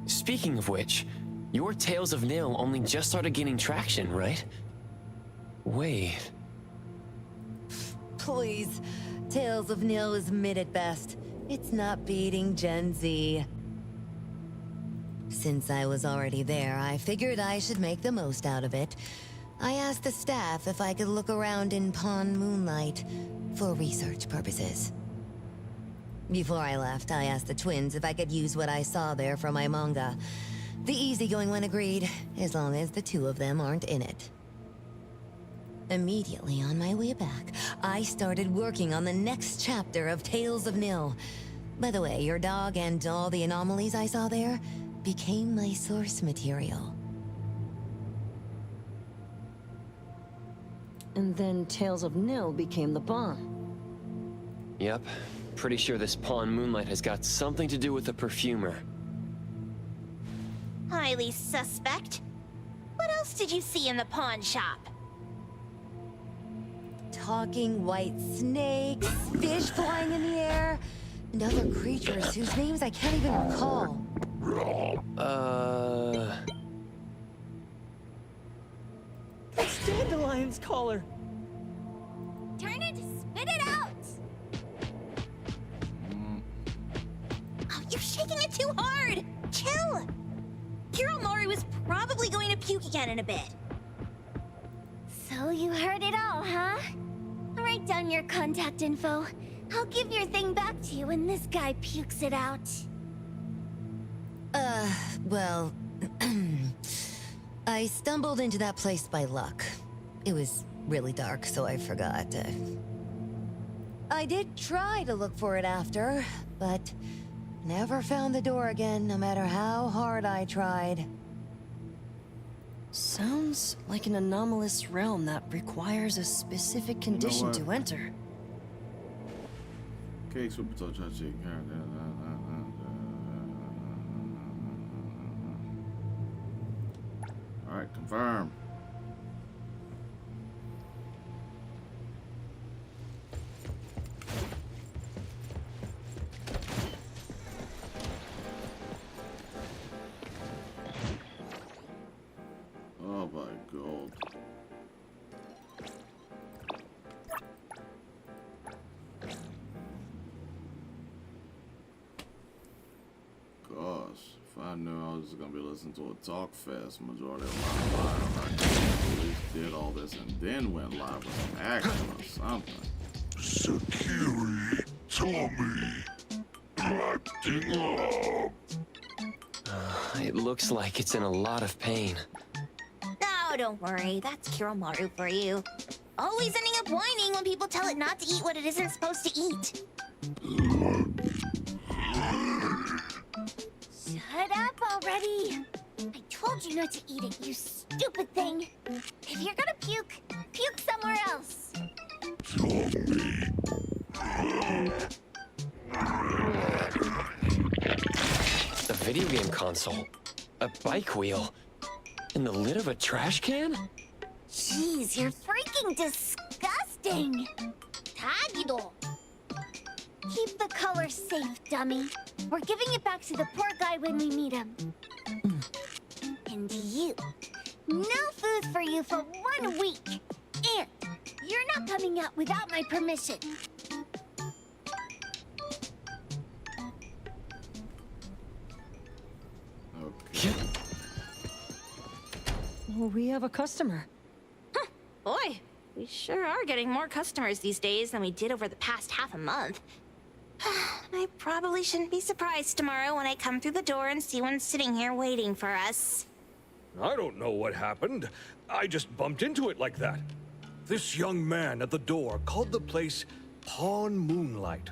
Speaking of which, your Tales of Nil only just started gaining traction, right? Wait. Please, Tales of Nil is mid at best. It's not beating Gen Z. Since I was already there, I figured I should make the most out of it. I asked the staff if I could look around in Pawn Moonlight for research purposes. Before I left, I asked the twins if I could use what I saw there for my manga. The easygoing one agreed, as long as the two of them aren't in it. Immediately on my way back, I started working on the next chapter of Tales of Nil. By the way, your dog and all the anomalies I saw there became my source material. And then Tales of Nil became the bomb. Yep. Pretty sure this Pawn Moonlight has got something to do with the perfumer. Highly suspect. What else did you see in the pawn shop? Talking white snakes, fish flying in the air. and other creatures whose names I can't even recall. It's Dandelion's collar! Turn it, spit it out! Oh, you're shaking it too hard! Chill! Kiromaru is probably going to puke again in a bit. So you heard it all, huh? Write down your contact info. I'll give your thing back to you when this guy pukes it out. Well... I stumbled into that place by luck. It was really dark, so I forgot. I did try to look for it after, but never found the door again, no matter how hard I tried. Sounds like an anomalous realm that requires a specific condition to enter. Okay, super touch. Alright, confirm. Oh my god. Gosh, if I knew I was gonna be listening to a talk fest majority of my life, I could have at least did all this and then went live with some action or something. Sakiri, Tommy, acting up. It looks like it's in a lot of pain. Oh, don't worry. That's Kiromaru for you. Always ending up whining when people tell it not to eat what it isn't supposed to eat. Shut up already! I told you not to eat it, you stupid thing! If you're gonna puke, puke somewhere else! A video game console, a bike wheel, and the lid of a trash can? Jeez, you're freaking disgusting! Tagido! Keep the color safe, dummy. We're giving it back to the poor guy when we meet him. And you. No food for you for 1 week. And you're not coming out without my permission. Okay. Well, we have a customer. Boy, we sure are getting more customers these days than we did over the past half a month. I probably shouldn't be surprised tomorrow when I come through the door and see one sitting here waiting for us. I don't know what happened. I just bumped into it like that. This young man at the door called the place Pawn Moonlight.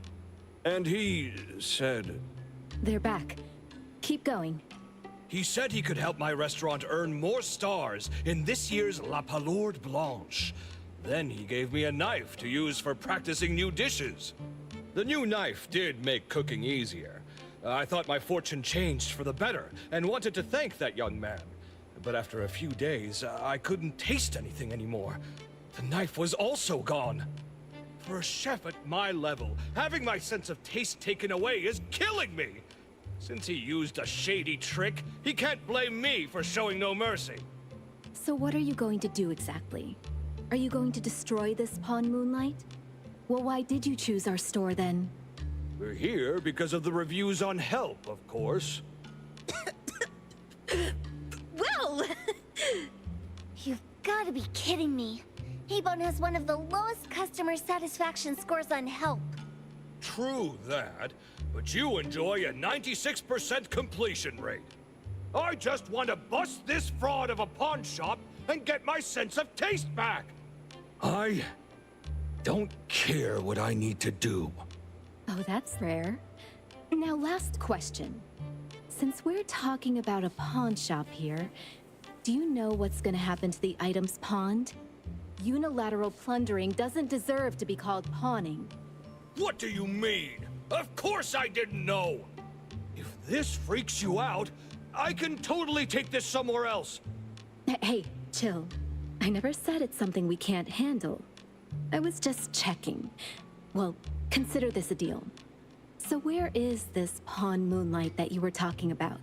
And he said... They're back. Keep going. He said he could help my restaurant earn more stars in this year's La Palourde Blanche. Then he gave me a knife to use for practicing new dishes. The new knife did make cooking easier. I thought my fortune changed for the better and wanted to thank that young man. But after a few days, I couldn't taste anything anymore. The knife was also gone. For a chef at my level, having my sense of taste taken away is killing me. Since he used a shady trick, he can't blame me for showing no mercy. So what are you going to do exactly? Are you going to destroy this Pawn Moonlight? Well, why did you choose our store then? We're here because of the reviews on Help, of course. Whoa! You've got to be kidding me. Hebon has one of the lowest customer satisfaction scores on Help. True that, but you enjoy a 96% completion rate. I just want to bust this fraud of a pawn shop and get my sense of taste back. I don't care what I need to do. Oh, that's rare. Now, last question. Since we're talking about a pawn shop here, do you know what's gonna happen to the items pawned? Unilateral plundering doesn't deserve to be called pawning. What do you mean? Of course I didn't know! If this freaks you out, I can totally take this somewhere else. Hey, chill. I never said it's something we can't handle. I was just checking. Well, consider this a deal. So where is this Pawn Moonlight that you were talking about?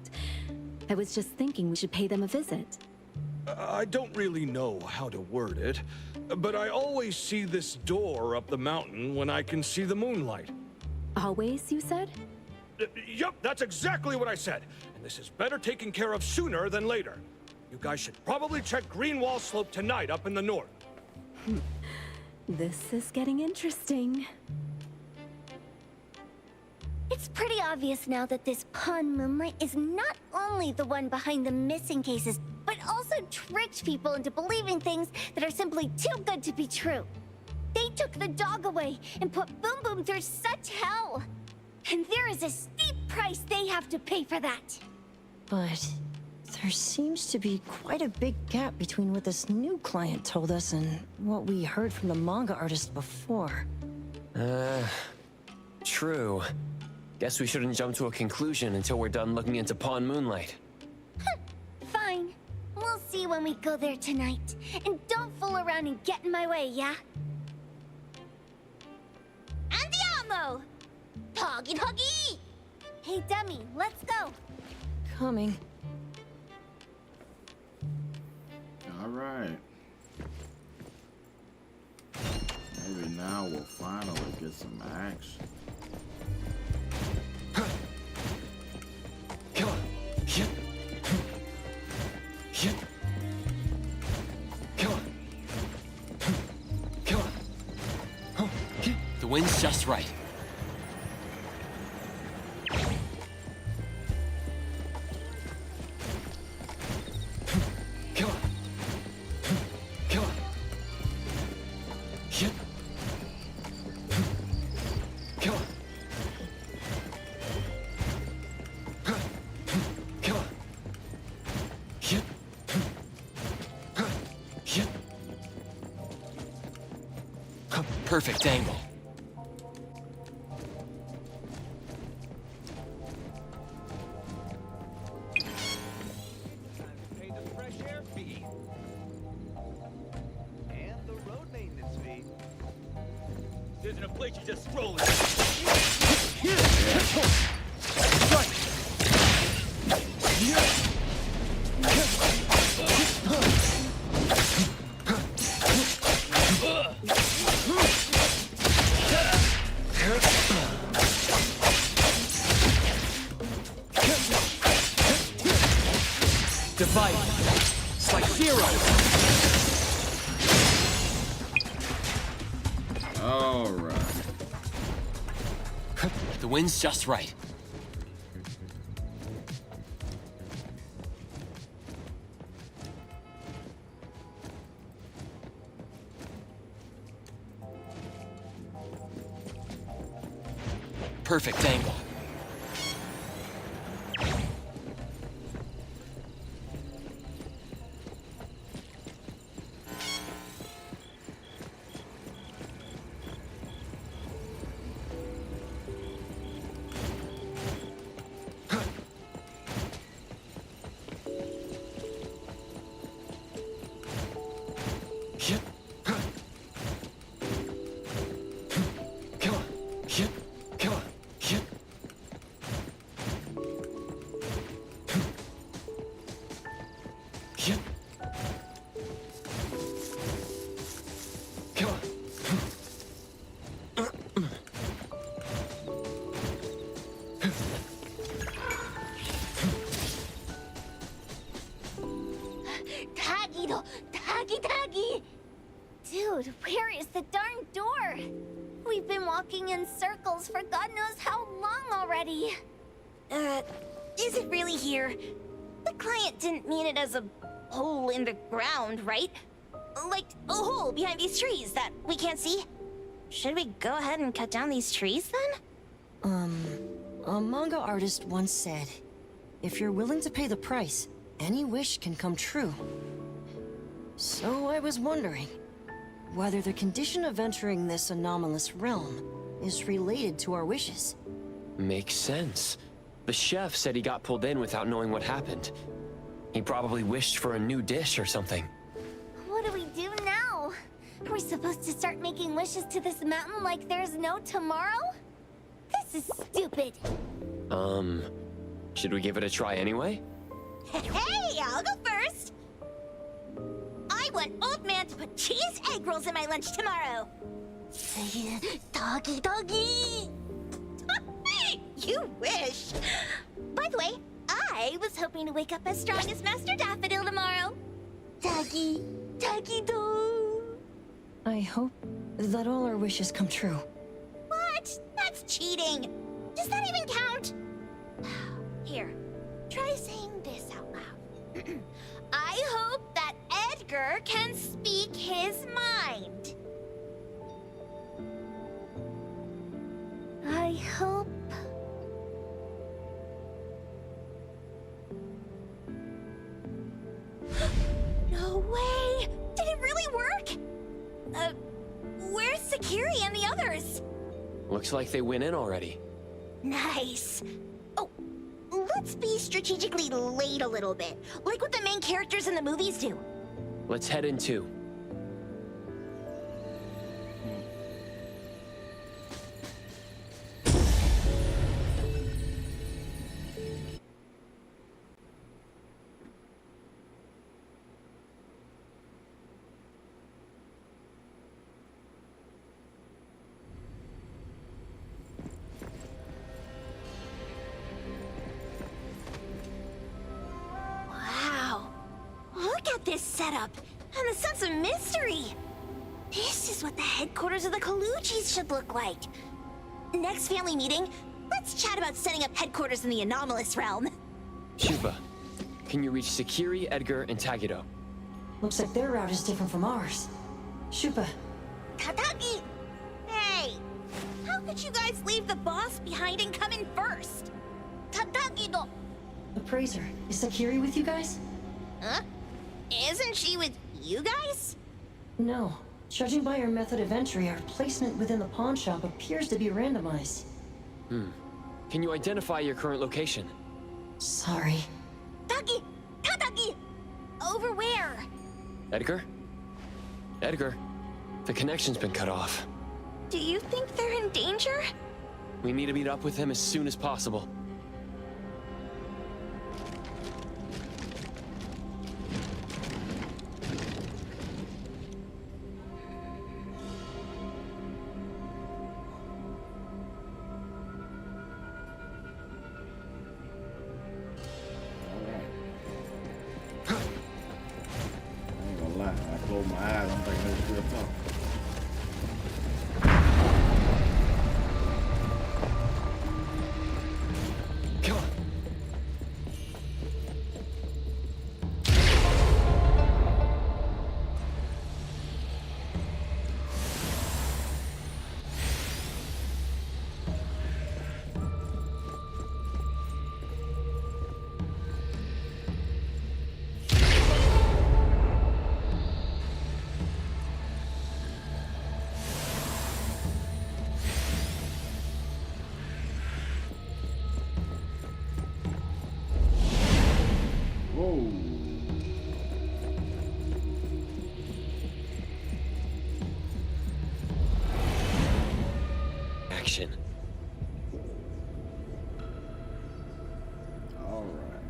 I was just thinking we should pay them a visit. I don't really know how to word it, but I always see this door up the mountain when I can see the moonlight. Always, you said? Yup, that's exactly what I said. And this is better taken care of sooner than later. You guys should probably check Greenwall Slope tonight up in the north. This is getting interesting. It's pretty obvious now that this Pawn Moonlight is not only the one behind the missing cases, but also tricked people into believing things that are simply too good to be true. They took the dog away and put Boom Boom through such hell. And there is a steep price they have to pay for that. But there seems to be quite a big gap between what this new client told us and what we heard from the manga artist before. True. Guess we shouldn't jump to a conclusion until we're done looking into Pawn Moonlight. Fine. We'll see when we go there tonight. And don't fool around and get in my way, yeah? Andiamo! Toggy Toggy! Hey, dummy, let's go. Coming. All right. Maybe now we'll finally get some action. Come on. Come on. Come on. The wind's just right. Come on. Come on. Come on. Perfect angle. Pay the fresh air fee. And the road maintenance fee. This isn't a place you just stroll in. Divide. It's like zero. All right. The wind's just right. Perfect angle. Taggy! Dude, where is the darn door? We've been walking in circles for God knows how long already. Is it really here? The client didn't mean it as a hole in the ground, right? Like a hole behind these trees that we can't see? Should we go ahead and cut down these trees then? A manga artist once said, if you're willing to pay the price, any wish can come true. So I was wondering whether the condition of entering this anomalous realm is related to our wishes. Makes sense. The chef said he got pulled in without knowing what happened. He probably wished for a new dish or something. What do we do now? Are we supposed to start making wishes to this mountain like there's no tomorrow? This This is stupid. Should we give it a try anyway? Hey, I'll go first. I want Old Man to put cheese egg rolls in my lunch tomorrow. Doggy, doggy. You wish. By the way, I was hoping to wake up as strong as Master Daffodil tomorrow. Doggy, doggy, dog. I hope that all our wishes come true. What? That's cheating. Does that even count? Here, try saying this out loud. I hope that Edgar can speak his mind. I hope... No way! Did it really work? Where's Sakiri and the others? Looks like they went in already. Nice. Oh, let's be strategically late a little bit, like what the main characters in the movies do. Let's head in too. Wow. Look at this setup and the sense of mystery. This is what the headquarters of the Kalujis should look like. Next family meeting, let's chat about setting up headquarters in the anomalous realm. Shuba, can you reach Sakiri, Edgar, and Tagido? Looks like their route is different from ours. Shupa. Tatagi! Hey! How could you guys leave the boss behind and come in first? Tatagi-do! Appraiser, is Sakiri with you guys? Huh? Isn't she with you guys? No. Judging by our method of entry, our placement within the pawn shop appears to be randomized. Can you identify your current location? Sorry. Taki! Tatagi! Over where? Edgar? Edgar, the connection's been cut off. Do you think they're in danger? We need to meet up with him as soon as possible. I close my eyes, I'm thinking that's real talk. Come on. Whoa. Action. All right.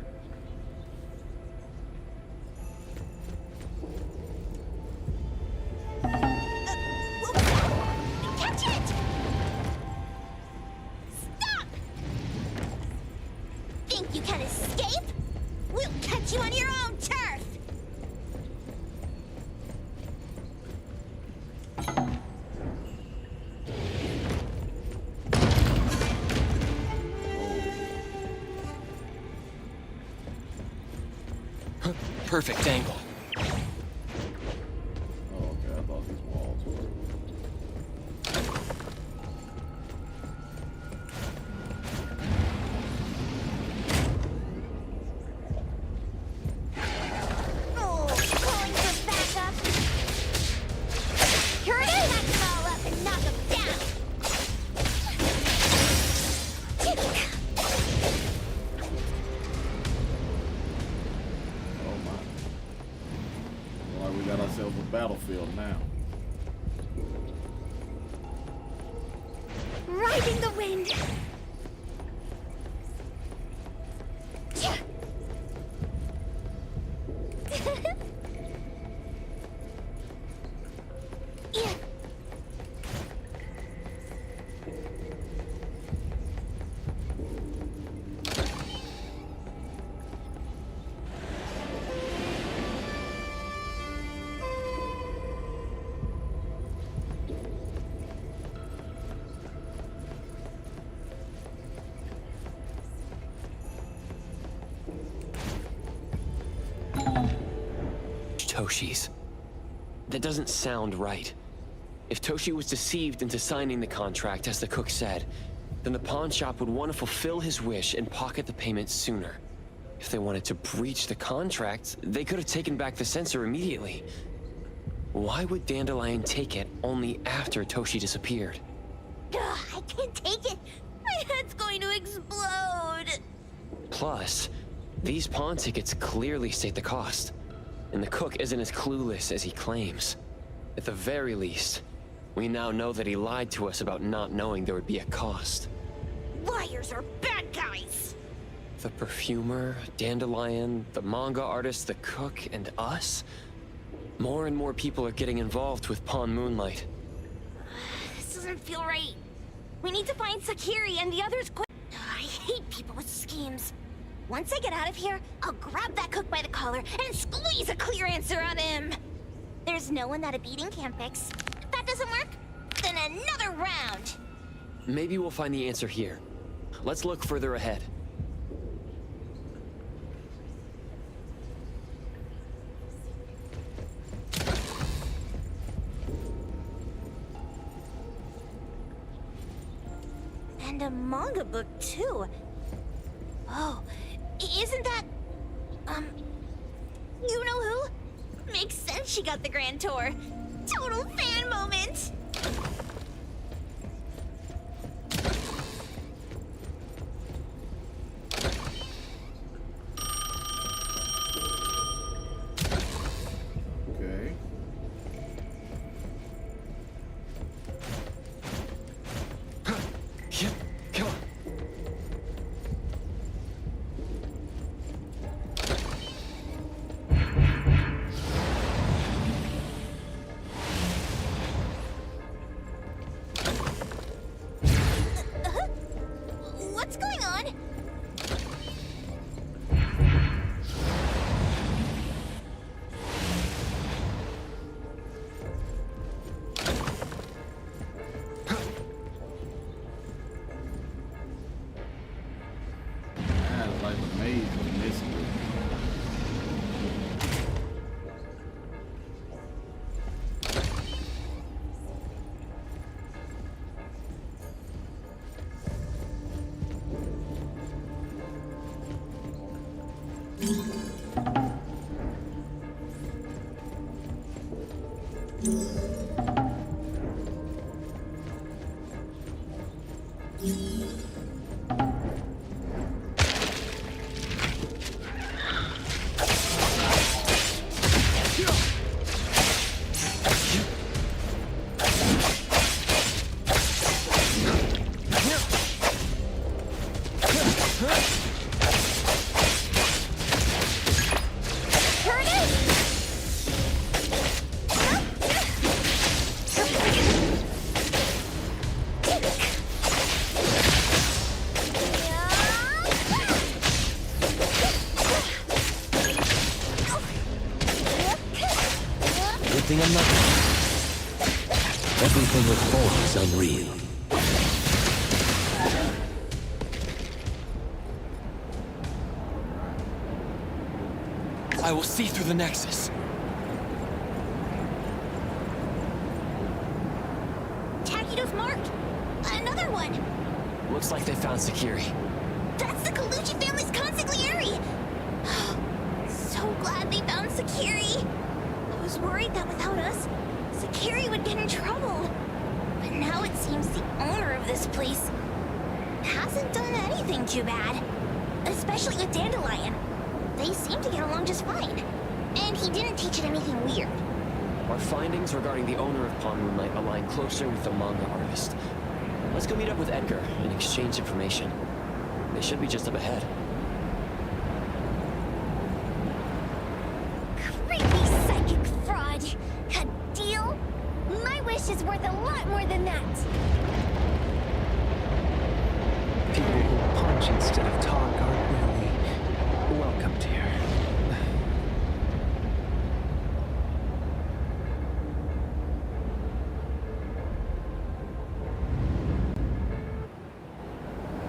Catch it! Stop! Think you can escape? We'll catch you on your own turf! Perfect angle. Oh, okay, I thought these walls were. Oh, calling for backup. Here it is! Knock them all up and knock them down! Oh my. Well, like we got ourselves a battlefield now. Riding the wind! Toshi's. That doesn't sound right. If Toshi was deceived into signing the contract, as the cook said, then the pawn shop would want to fulfill his wish and pocket the payment sooner. If they wanted to breach the contract, they could have taken back the sensor immediately. Why would Dandelion take it only after Toshi disappeared? Ugh, I can't take it. My head's going to explode. Plus, these pawn tickets clearly state the cost. And the cook isn't as clueless as he claims. At the very least, we now know that he lied to us about not knowing there would be a cost. Liars are bad guys. The perfumer, Dandelion, the manga artist, the cook, and us? More and more people are getting involved with Pawn Moonlight. This doesn't feel right. We need to find Sakiri and the others quick. I hate people with schemes. Once I get out of here, I'll grab that cook by the collar and squeeze a clear answer out of him. There's no one that a beating can't fix. If that doesn't work, then another round. Maybe we'll find the answer here. Let's look further ahead. And a manga book, too. Oh, isn't that... you know who? Makes sense she got the grand tour. Total fan moment! Okay. Come on. What's going on? I had like a maze for missing it. Everything I'm not. Everything with form is unreal. I will see through the Nexus. Takido's marked. Another one. Looks like they found Sakiri. That's the Colucci family's consigliere. So glad they found Sakiri. I was worried that without us, Sakiri would get in trouble. But now it seems the owner of this place hasn't done anything too bad. Especially with Dandelion. They seem to get along just fine. And he didn't teach it anything weird. Our findings regarding the owner of Pawn Moonlight align closer with the manga artist. Let's go meet up with Edgar and exchange information. They should be just up ahead. Creepy psychic fraud. A deal? My wish is worth a lot more than that. People who punch instead of talk aren't really welcomed here.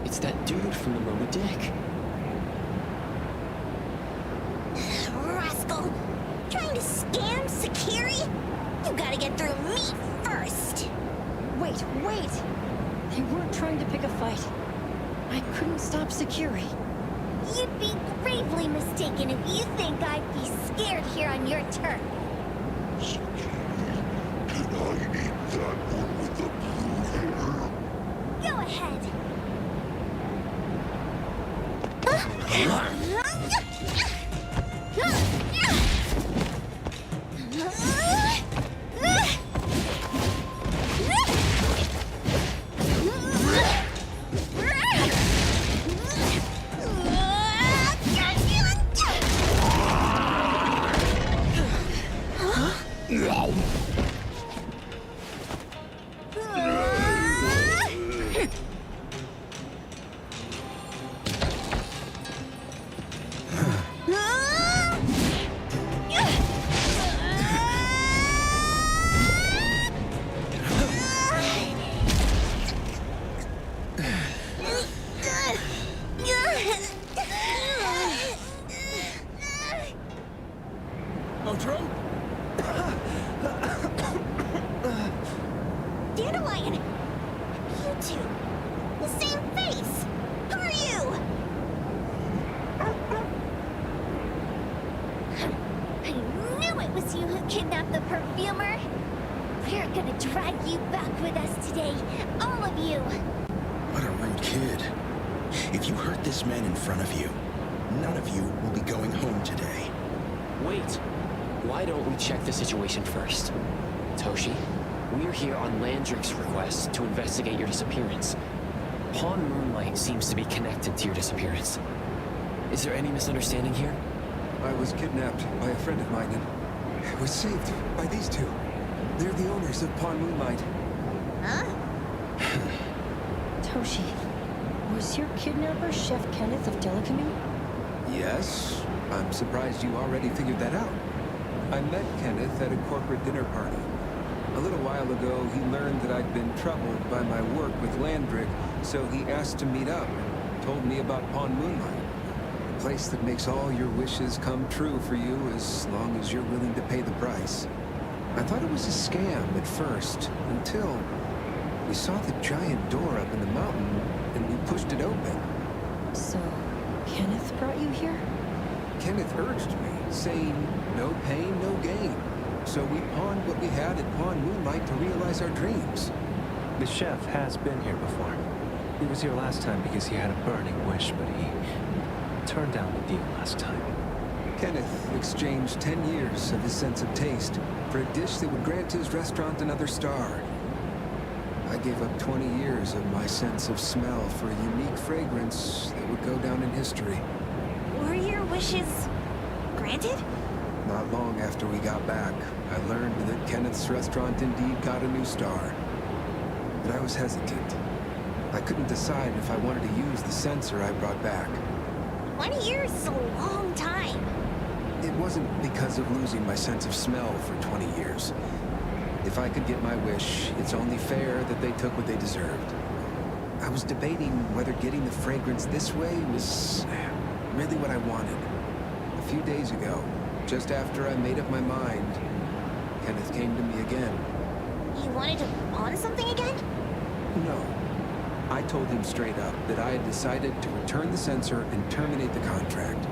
It's that dude from the Moby Dick. Rascal! Trying to scam Sakiri? You gotta get through me first! Wait! They weren't trying to pick a fight. I couldn't stop Sakiri. You'd be gravely mistaken if you think I'd be scared here on your turf. Can I eat that one with the blue hair? Go ahead. Dandelion! You two! The same face! Who are you? I knew it was you who kidnapped the perfumer! We're gonna drag you back with us today, all of you! What a rude kid. If you hurt this man in front of you, none of you will be going home today. Wait. Why don't we check the situation first? Toshi, we're here on Landrick's request to investigate your disappearance. Pawn Moonlight seems to be connected to your disappearance. Is there any misunderstanding here? I was kidnapped by a friend of mine and was saved by these two. They're the owners of Pawn Moonlight. Huh? Toshi, was your kidnapper Chef Kenneth of Delicamine? Yes. I'm surprised you already figured that out. I met Kenneth at a corporate dinner party. A little while ago, he learned that I'd been troubled by my work with Landrick, so he asked to meet up and told me about Pawn Moonlight. A place that makes all your wishes come true for you as long as you're willing to pay the price. I thought it was a scam at first, until we saw the giant door up in the mountain, and we pushed it open. So, Kenneth brought you here? Kenneth urged me, saying, no pain, no gain. So we pawned what we had at Pawn Moonlight to realize our dreams. The chef has been here before. He was here last time because he had a burning wish, but he turned down the deal last time. Kenneth exchanged 10 years of his sense of taste for a dish that would grant his restaurant another star. I gave up 20 years of my sense of smell for a unique fragrance that would go down in history. Were your wishes granted? Not long after we got back, I learned that Kenneth's restaurant indeed got a new star. But I was hesitant. I couldn't decide if I wanted to use the sensor I brought back. 20 years is a long time. It wasn't because of losing my sense of smell for 20 years. If I could get my wish, it's only fair that they took what they deserved. I was debating whether getting the fragrance this way was really what I wanted. A few days ago, just after I made up my mind, Kenneth came to me again. You wanted to pawn something again? No. I told him straight up that I had decided to return the sensor and terminate the contract.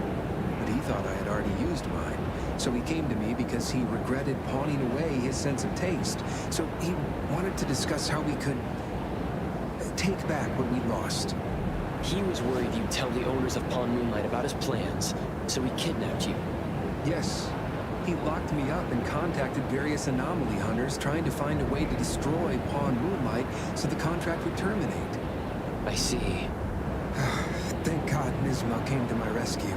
But he thought I had already used mine. So he came to me because he regretted pawning away his sense of taste. So he wanted to discuss how we could take back what we lost. He was worried you'd tell the owners of Pawn Moonlight about his plans, so he kidnapped you. Yes. He locked me up and contacted various anomaly hunters trying to find a way to destroy Pawn Moonlight so the contract would terminate. I see. Thank God Nismo came to my rescue.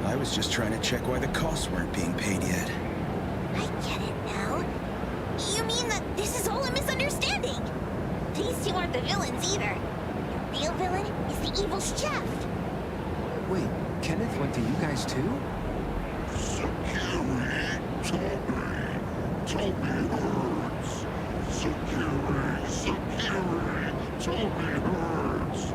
I was just trying to check why the costs weren't being paid yet. I get it now. You mean that this is all the villains either. The real villain is the evil chef. Wait, Kenneth went to you guys too? Sakiri, tell me it hurts. Sakiri, tell me it hurts.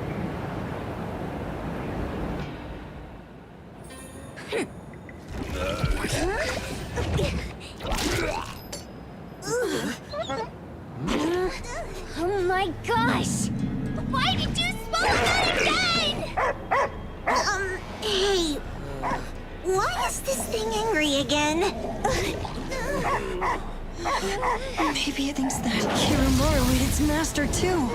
Oh my gosh! Why did you smoke that again? Hey, why is this thing angry again? Maybe it thinks that Kiramaru ate its master too.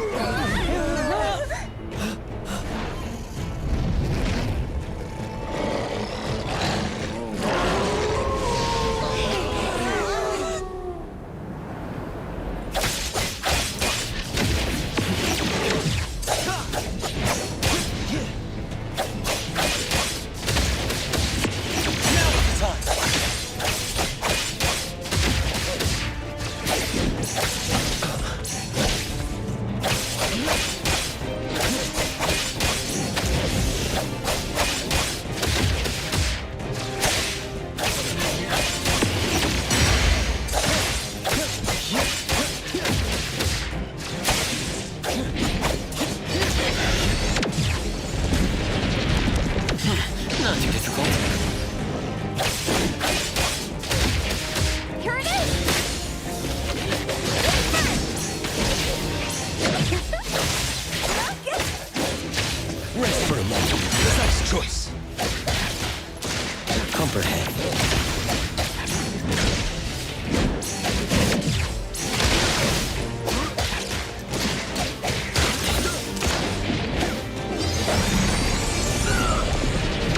Not too difficult. Here it is! Rest for a moment. Precise choice. Comfort head.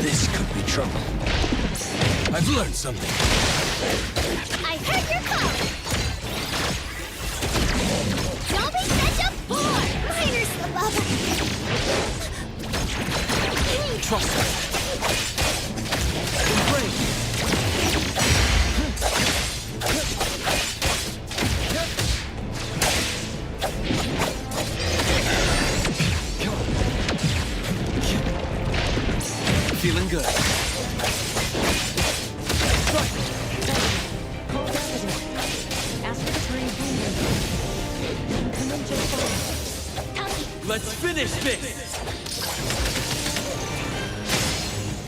This could be trouble. I've learned something. I heard your call! Don't be such a bore! Minor slip up! Trust me. Feeling good. Let's finish this!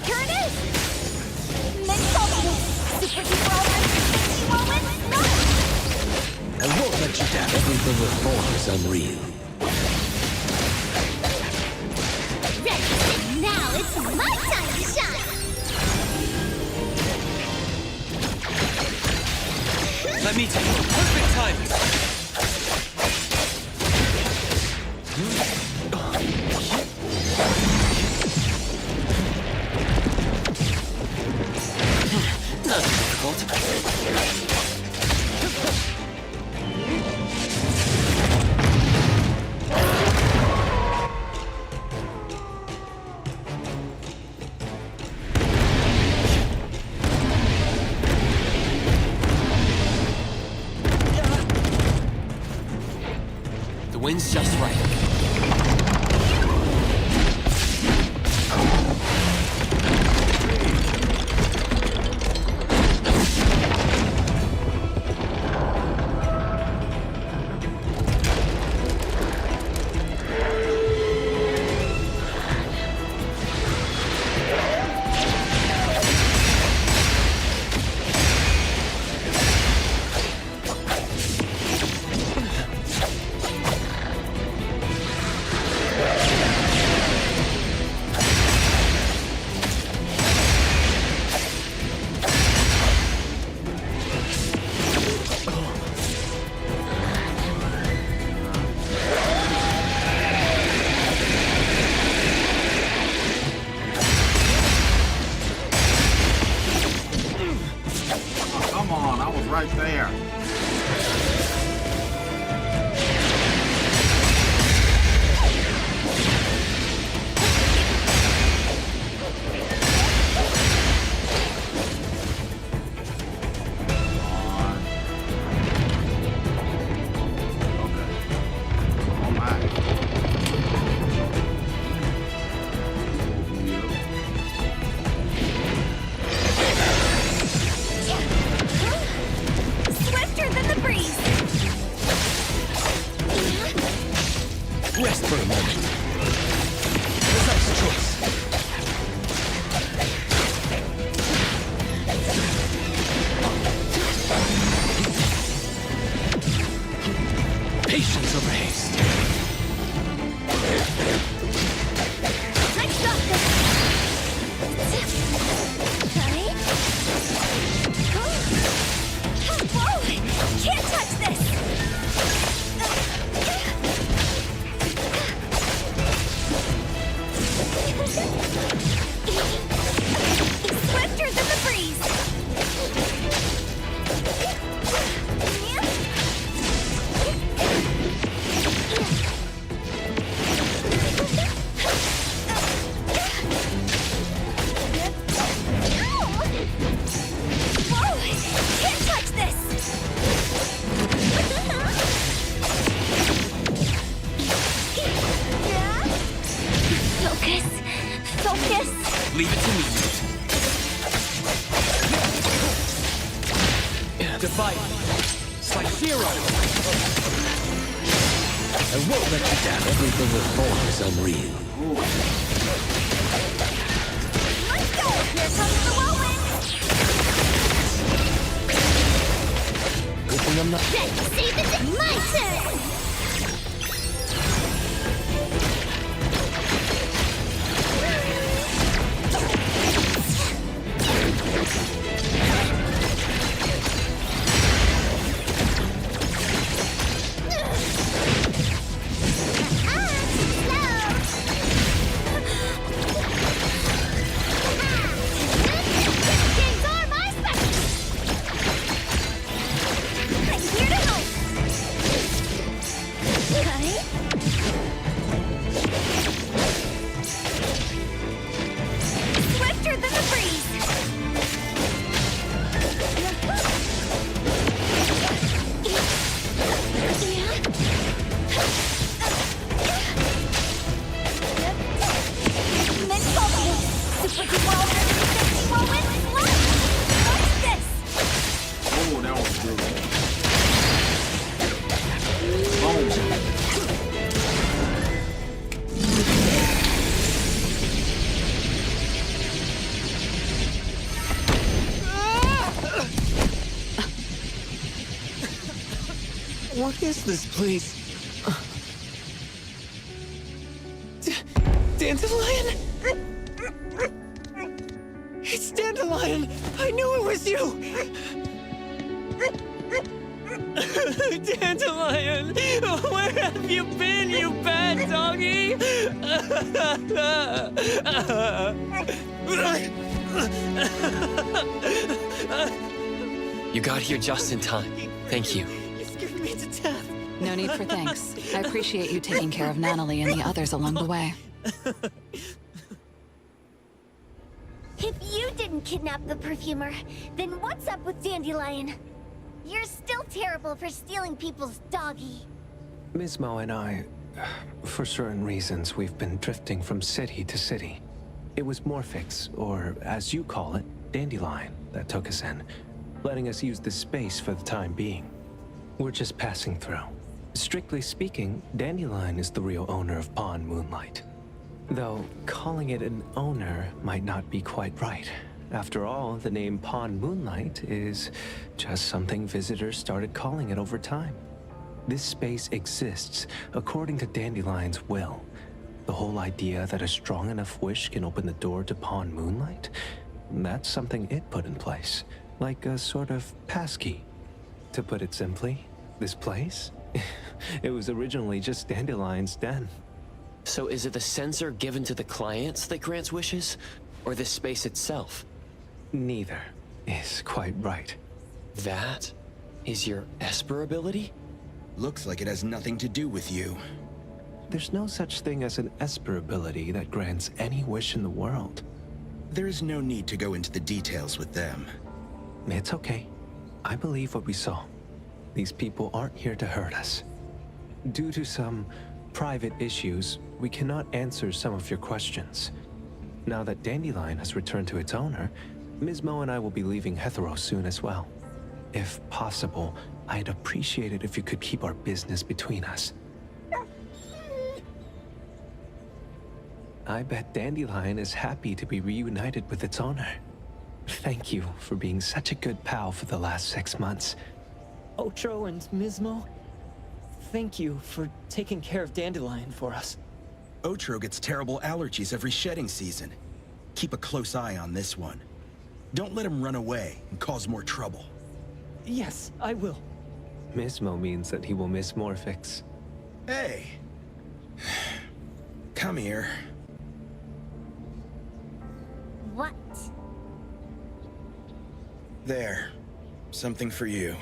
Here it is! Mid-Soul! Super Duper Alert! Moment! No! I won't let you down. Everything with form is unreal. Ready! Now it's my time to shine! Let me take over. Perfect timing. Not too difficult. The wind's just right. Come on, I was right there. Okay. Oh my. Patience over haste. Let's stop this! Right? Whoa! Can't touch this! Swifter than the breeze! Whoa! Can't touch this! Focus. Focus. Leave it to me. Divide. Slice-Zero. I won't let you down. Everything with form is unreal. Let's go! Here comes the whirlwind! Good thing I'm not... Let's see this is my turn! Swifter than the breeze! Super whirlwind! What's this? Oh, that was good. Boom. What is this place? Dandelion? It's Dandelion! I knew it was you! Dandelion! Where have you been, you bad doggy? You got here just in time. Thank you. You scared me to death. No need for thanks. I appreciate you taking care of Natalie and the others along the way. If you didn't kidnap the perfumer, then what's up with Dandelion? You're still terrible for stealing people's doggy. Ms. Mo and I, for certain reasons, we've been drifting from city to city. It was Morphix, or as you call it, Dandelion, that took us in, letting us use this space for the time being. We're just passing through. Strictly speaking, Dandelion is the real owner of Pawn Moonlight. Though calling it an owner might not be quite right. After all, the name Pawn Moonlight is just something visitors started calling it over time. This space exists according to Dandelion's will. The whole idea that a strong enough wish can open the door to Pawn Moonlight? That's something it put in place, like a sort of passkey. To put it simply, this place? It was originally just Dandelion's den. So is it the sensor given to the clients that grants wishes? Or the space itself? Neither is quite right. That is your Esper ability? Looks like it has nothing to do with you. There's no such thing as an Esper ability that grants any wish in the world. There is no need to go into the details with them. It's okay. I believe what we saw. These people aren't here to hurt us. Due to some private issues, we cannot answer some of your questions. Now that Dandelion has returned to its owner, Ms. Mo and I will be leaving Hetero soon as well. If possible, I'd appreciate it if you could keep our business between us. I bet Dandelion is happy to be reunited with its owner. Thank you for being such a good pal for the last 6 months. Ocho and Mismo, Thank you for taking care of Dandelion for us. Otro gets terrible allergies every shedding season. Keep a close eye on this one. Don't let him run away and cause more trouble. Yes, I will. Mismo means that he will miss Morphix. Hey! Come here. What? There. Something for you.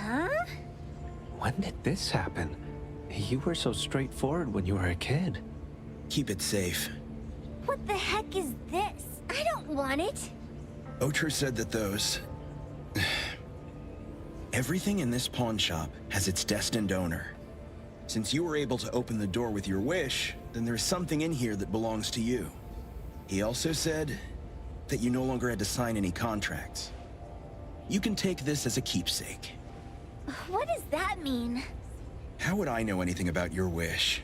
Huh? When did this happen? You were so straightforward when you were a kid. Keep it safe. What the heck is this? I don't want it. Otro said that those... Everything in this pawn shop has its destined owner. Since you were able to open the door with your wish, then there's something in here that belongs to you. He also said that you no longer had to sign any contracts. You can take this as a keepsake. What does that mean? How would I know anything about your wish?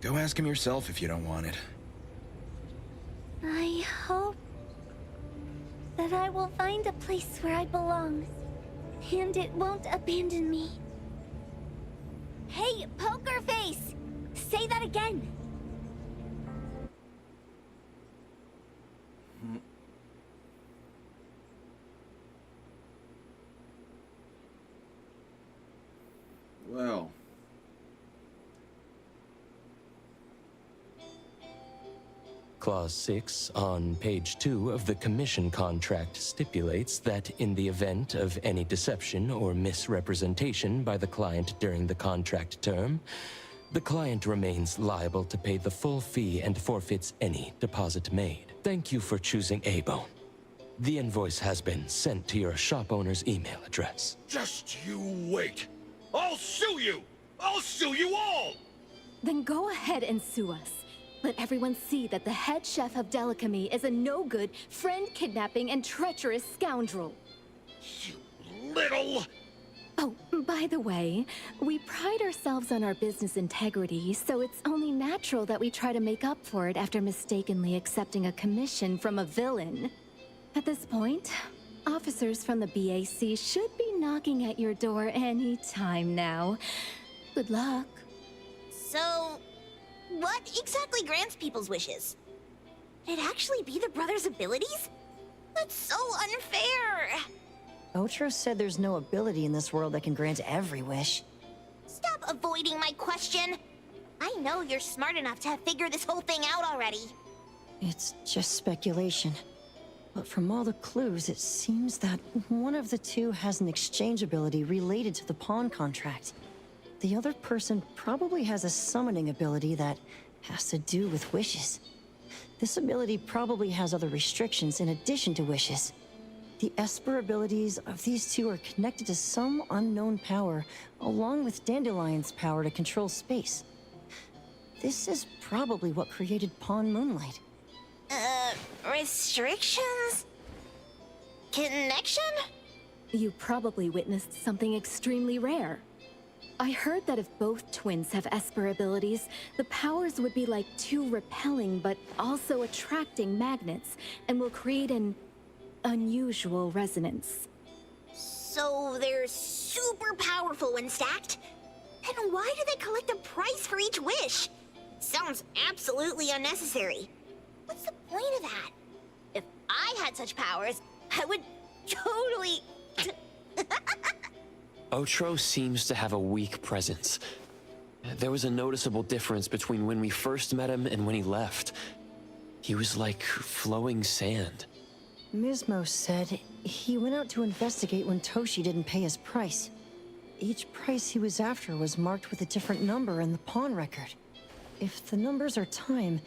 Go ask him yourself if you don't want it. I hope that I will find a place where I belong, and it won't abandon me. Hey, Poker Face! Say that again! Well. Clause 6 on page 2 of the commission contract stipulates that in the event of any deception or misrepresentation by the client during the contract term, the client remains liable to pay the full fee and forfeits any deposit made. Thank you for choosing A-Bone. The invoice has been sent to your shop owner's email address. Just you wait. I'll sue you! I'll sue you all! Then go ahead and sue us. Let everyone see that the head chef of Delicamy is a no-good, friend-kidnapping, and treacherous scoundrel. You little... Oh, by the way, we pride ourselves on our business integrity, so it's only natural that we try to make up for it after mistakenly accepting a commission from a villain. At this point, officers from the BAC should be knocking at your door any time now. Good luck. So, what exactly grants people's wishes? Could it actually be the brothers' abilities? That's so unfair! Otro said there's no ability in this world that can grant every wish. Stop avoiding my question! I know you're smart enough to have figured this whole thing out already. It's just speculation. But from all the clues, it seems that one of the two has an exchange ability related to the pawn contract. The other person probably has a summoning ability that has to do with wishes. This ability probably has other restrictions in addition to wishes. The Esper abilities of these two are connected to some unknown power, along with Dandelion's power to control space. This is probably what created Pawn Moonlight. Restrictions? Connection? You probably witnessed something extremely rare. I heard that if both twins have Esper abilities, the powers would be like two repelling but also attracting magnets, and will create an unusual resonance. So they're super powerful when stacked? And why do they collect a price for each wish? Sounds absolutely unnecessary. What's the point of that? If I had such powers, I would totally... Otro seems to have a weak presence. There was a noticeable difference between when we first met him and when he left. He was like flowing sand. Mismo said he went out to investigate when Toshi didn't pay his price. Each price he was after was marked with a different number in the pawn record. If the numbers are time,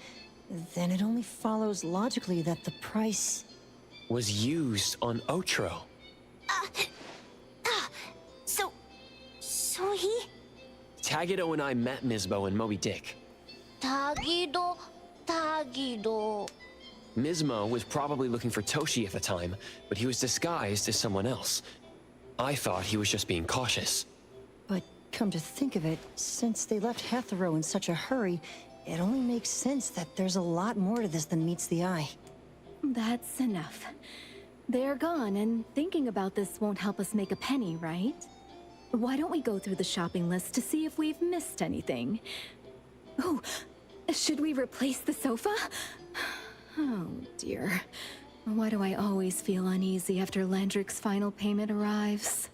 then it only follows logically that the price... was used on Otro. So he... Tagido and I met Mismo and Moby Dick. Tagido... Mismo was probably looking for Toshi at the time, but he was disguised as someone else. I thought he was just being cautious. But come to think of it, since they left Hethero in such a hurry, it only makes sense that there's a lot more to this than meets the eye. That's enough. They're gone, and thinking about this won't help us make a penny, right? Why don't we go through the shopping list to see if we've missed anything? Oh, should we replace the sofa? Oh, dear. Why do I always feel uneasy after Landrick's final payment arrives?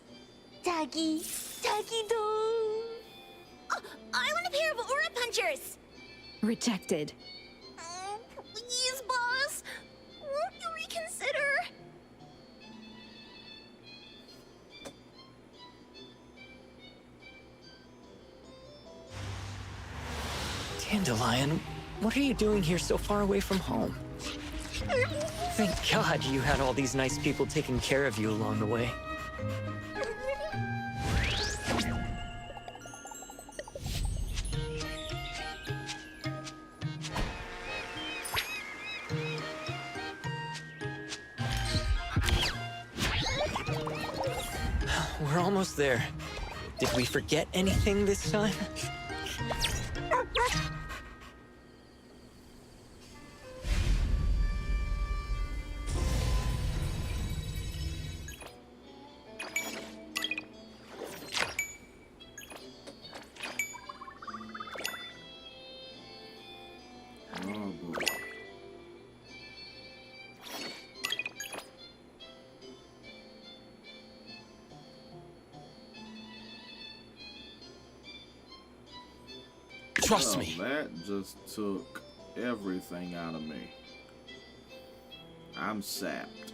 Taggy, Taggy-do! Oh, I want a pair of aura punchers! Rejected. Oh, please, boss! Won't you reconsider? Dandelion, what are you doing here so far away from home? Thank God you had all these nice people taking care of you along the way. We're almost there. Did we forget anything this time? Oh boy. Trust Oh, me. That just took everything out of me. I'm sapped.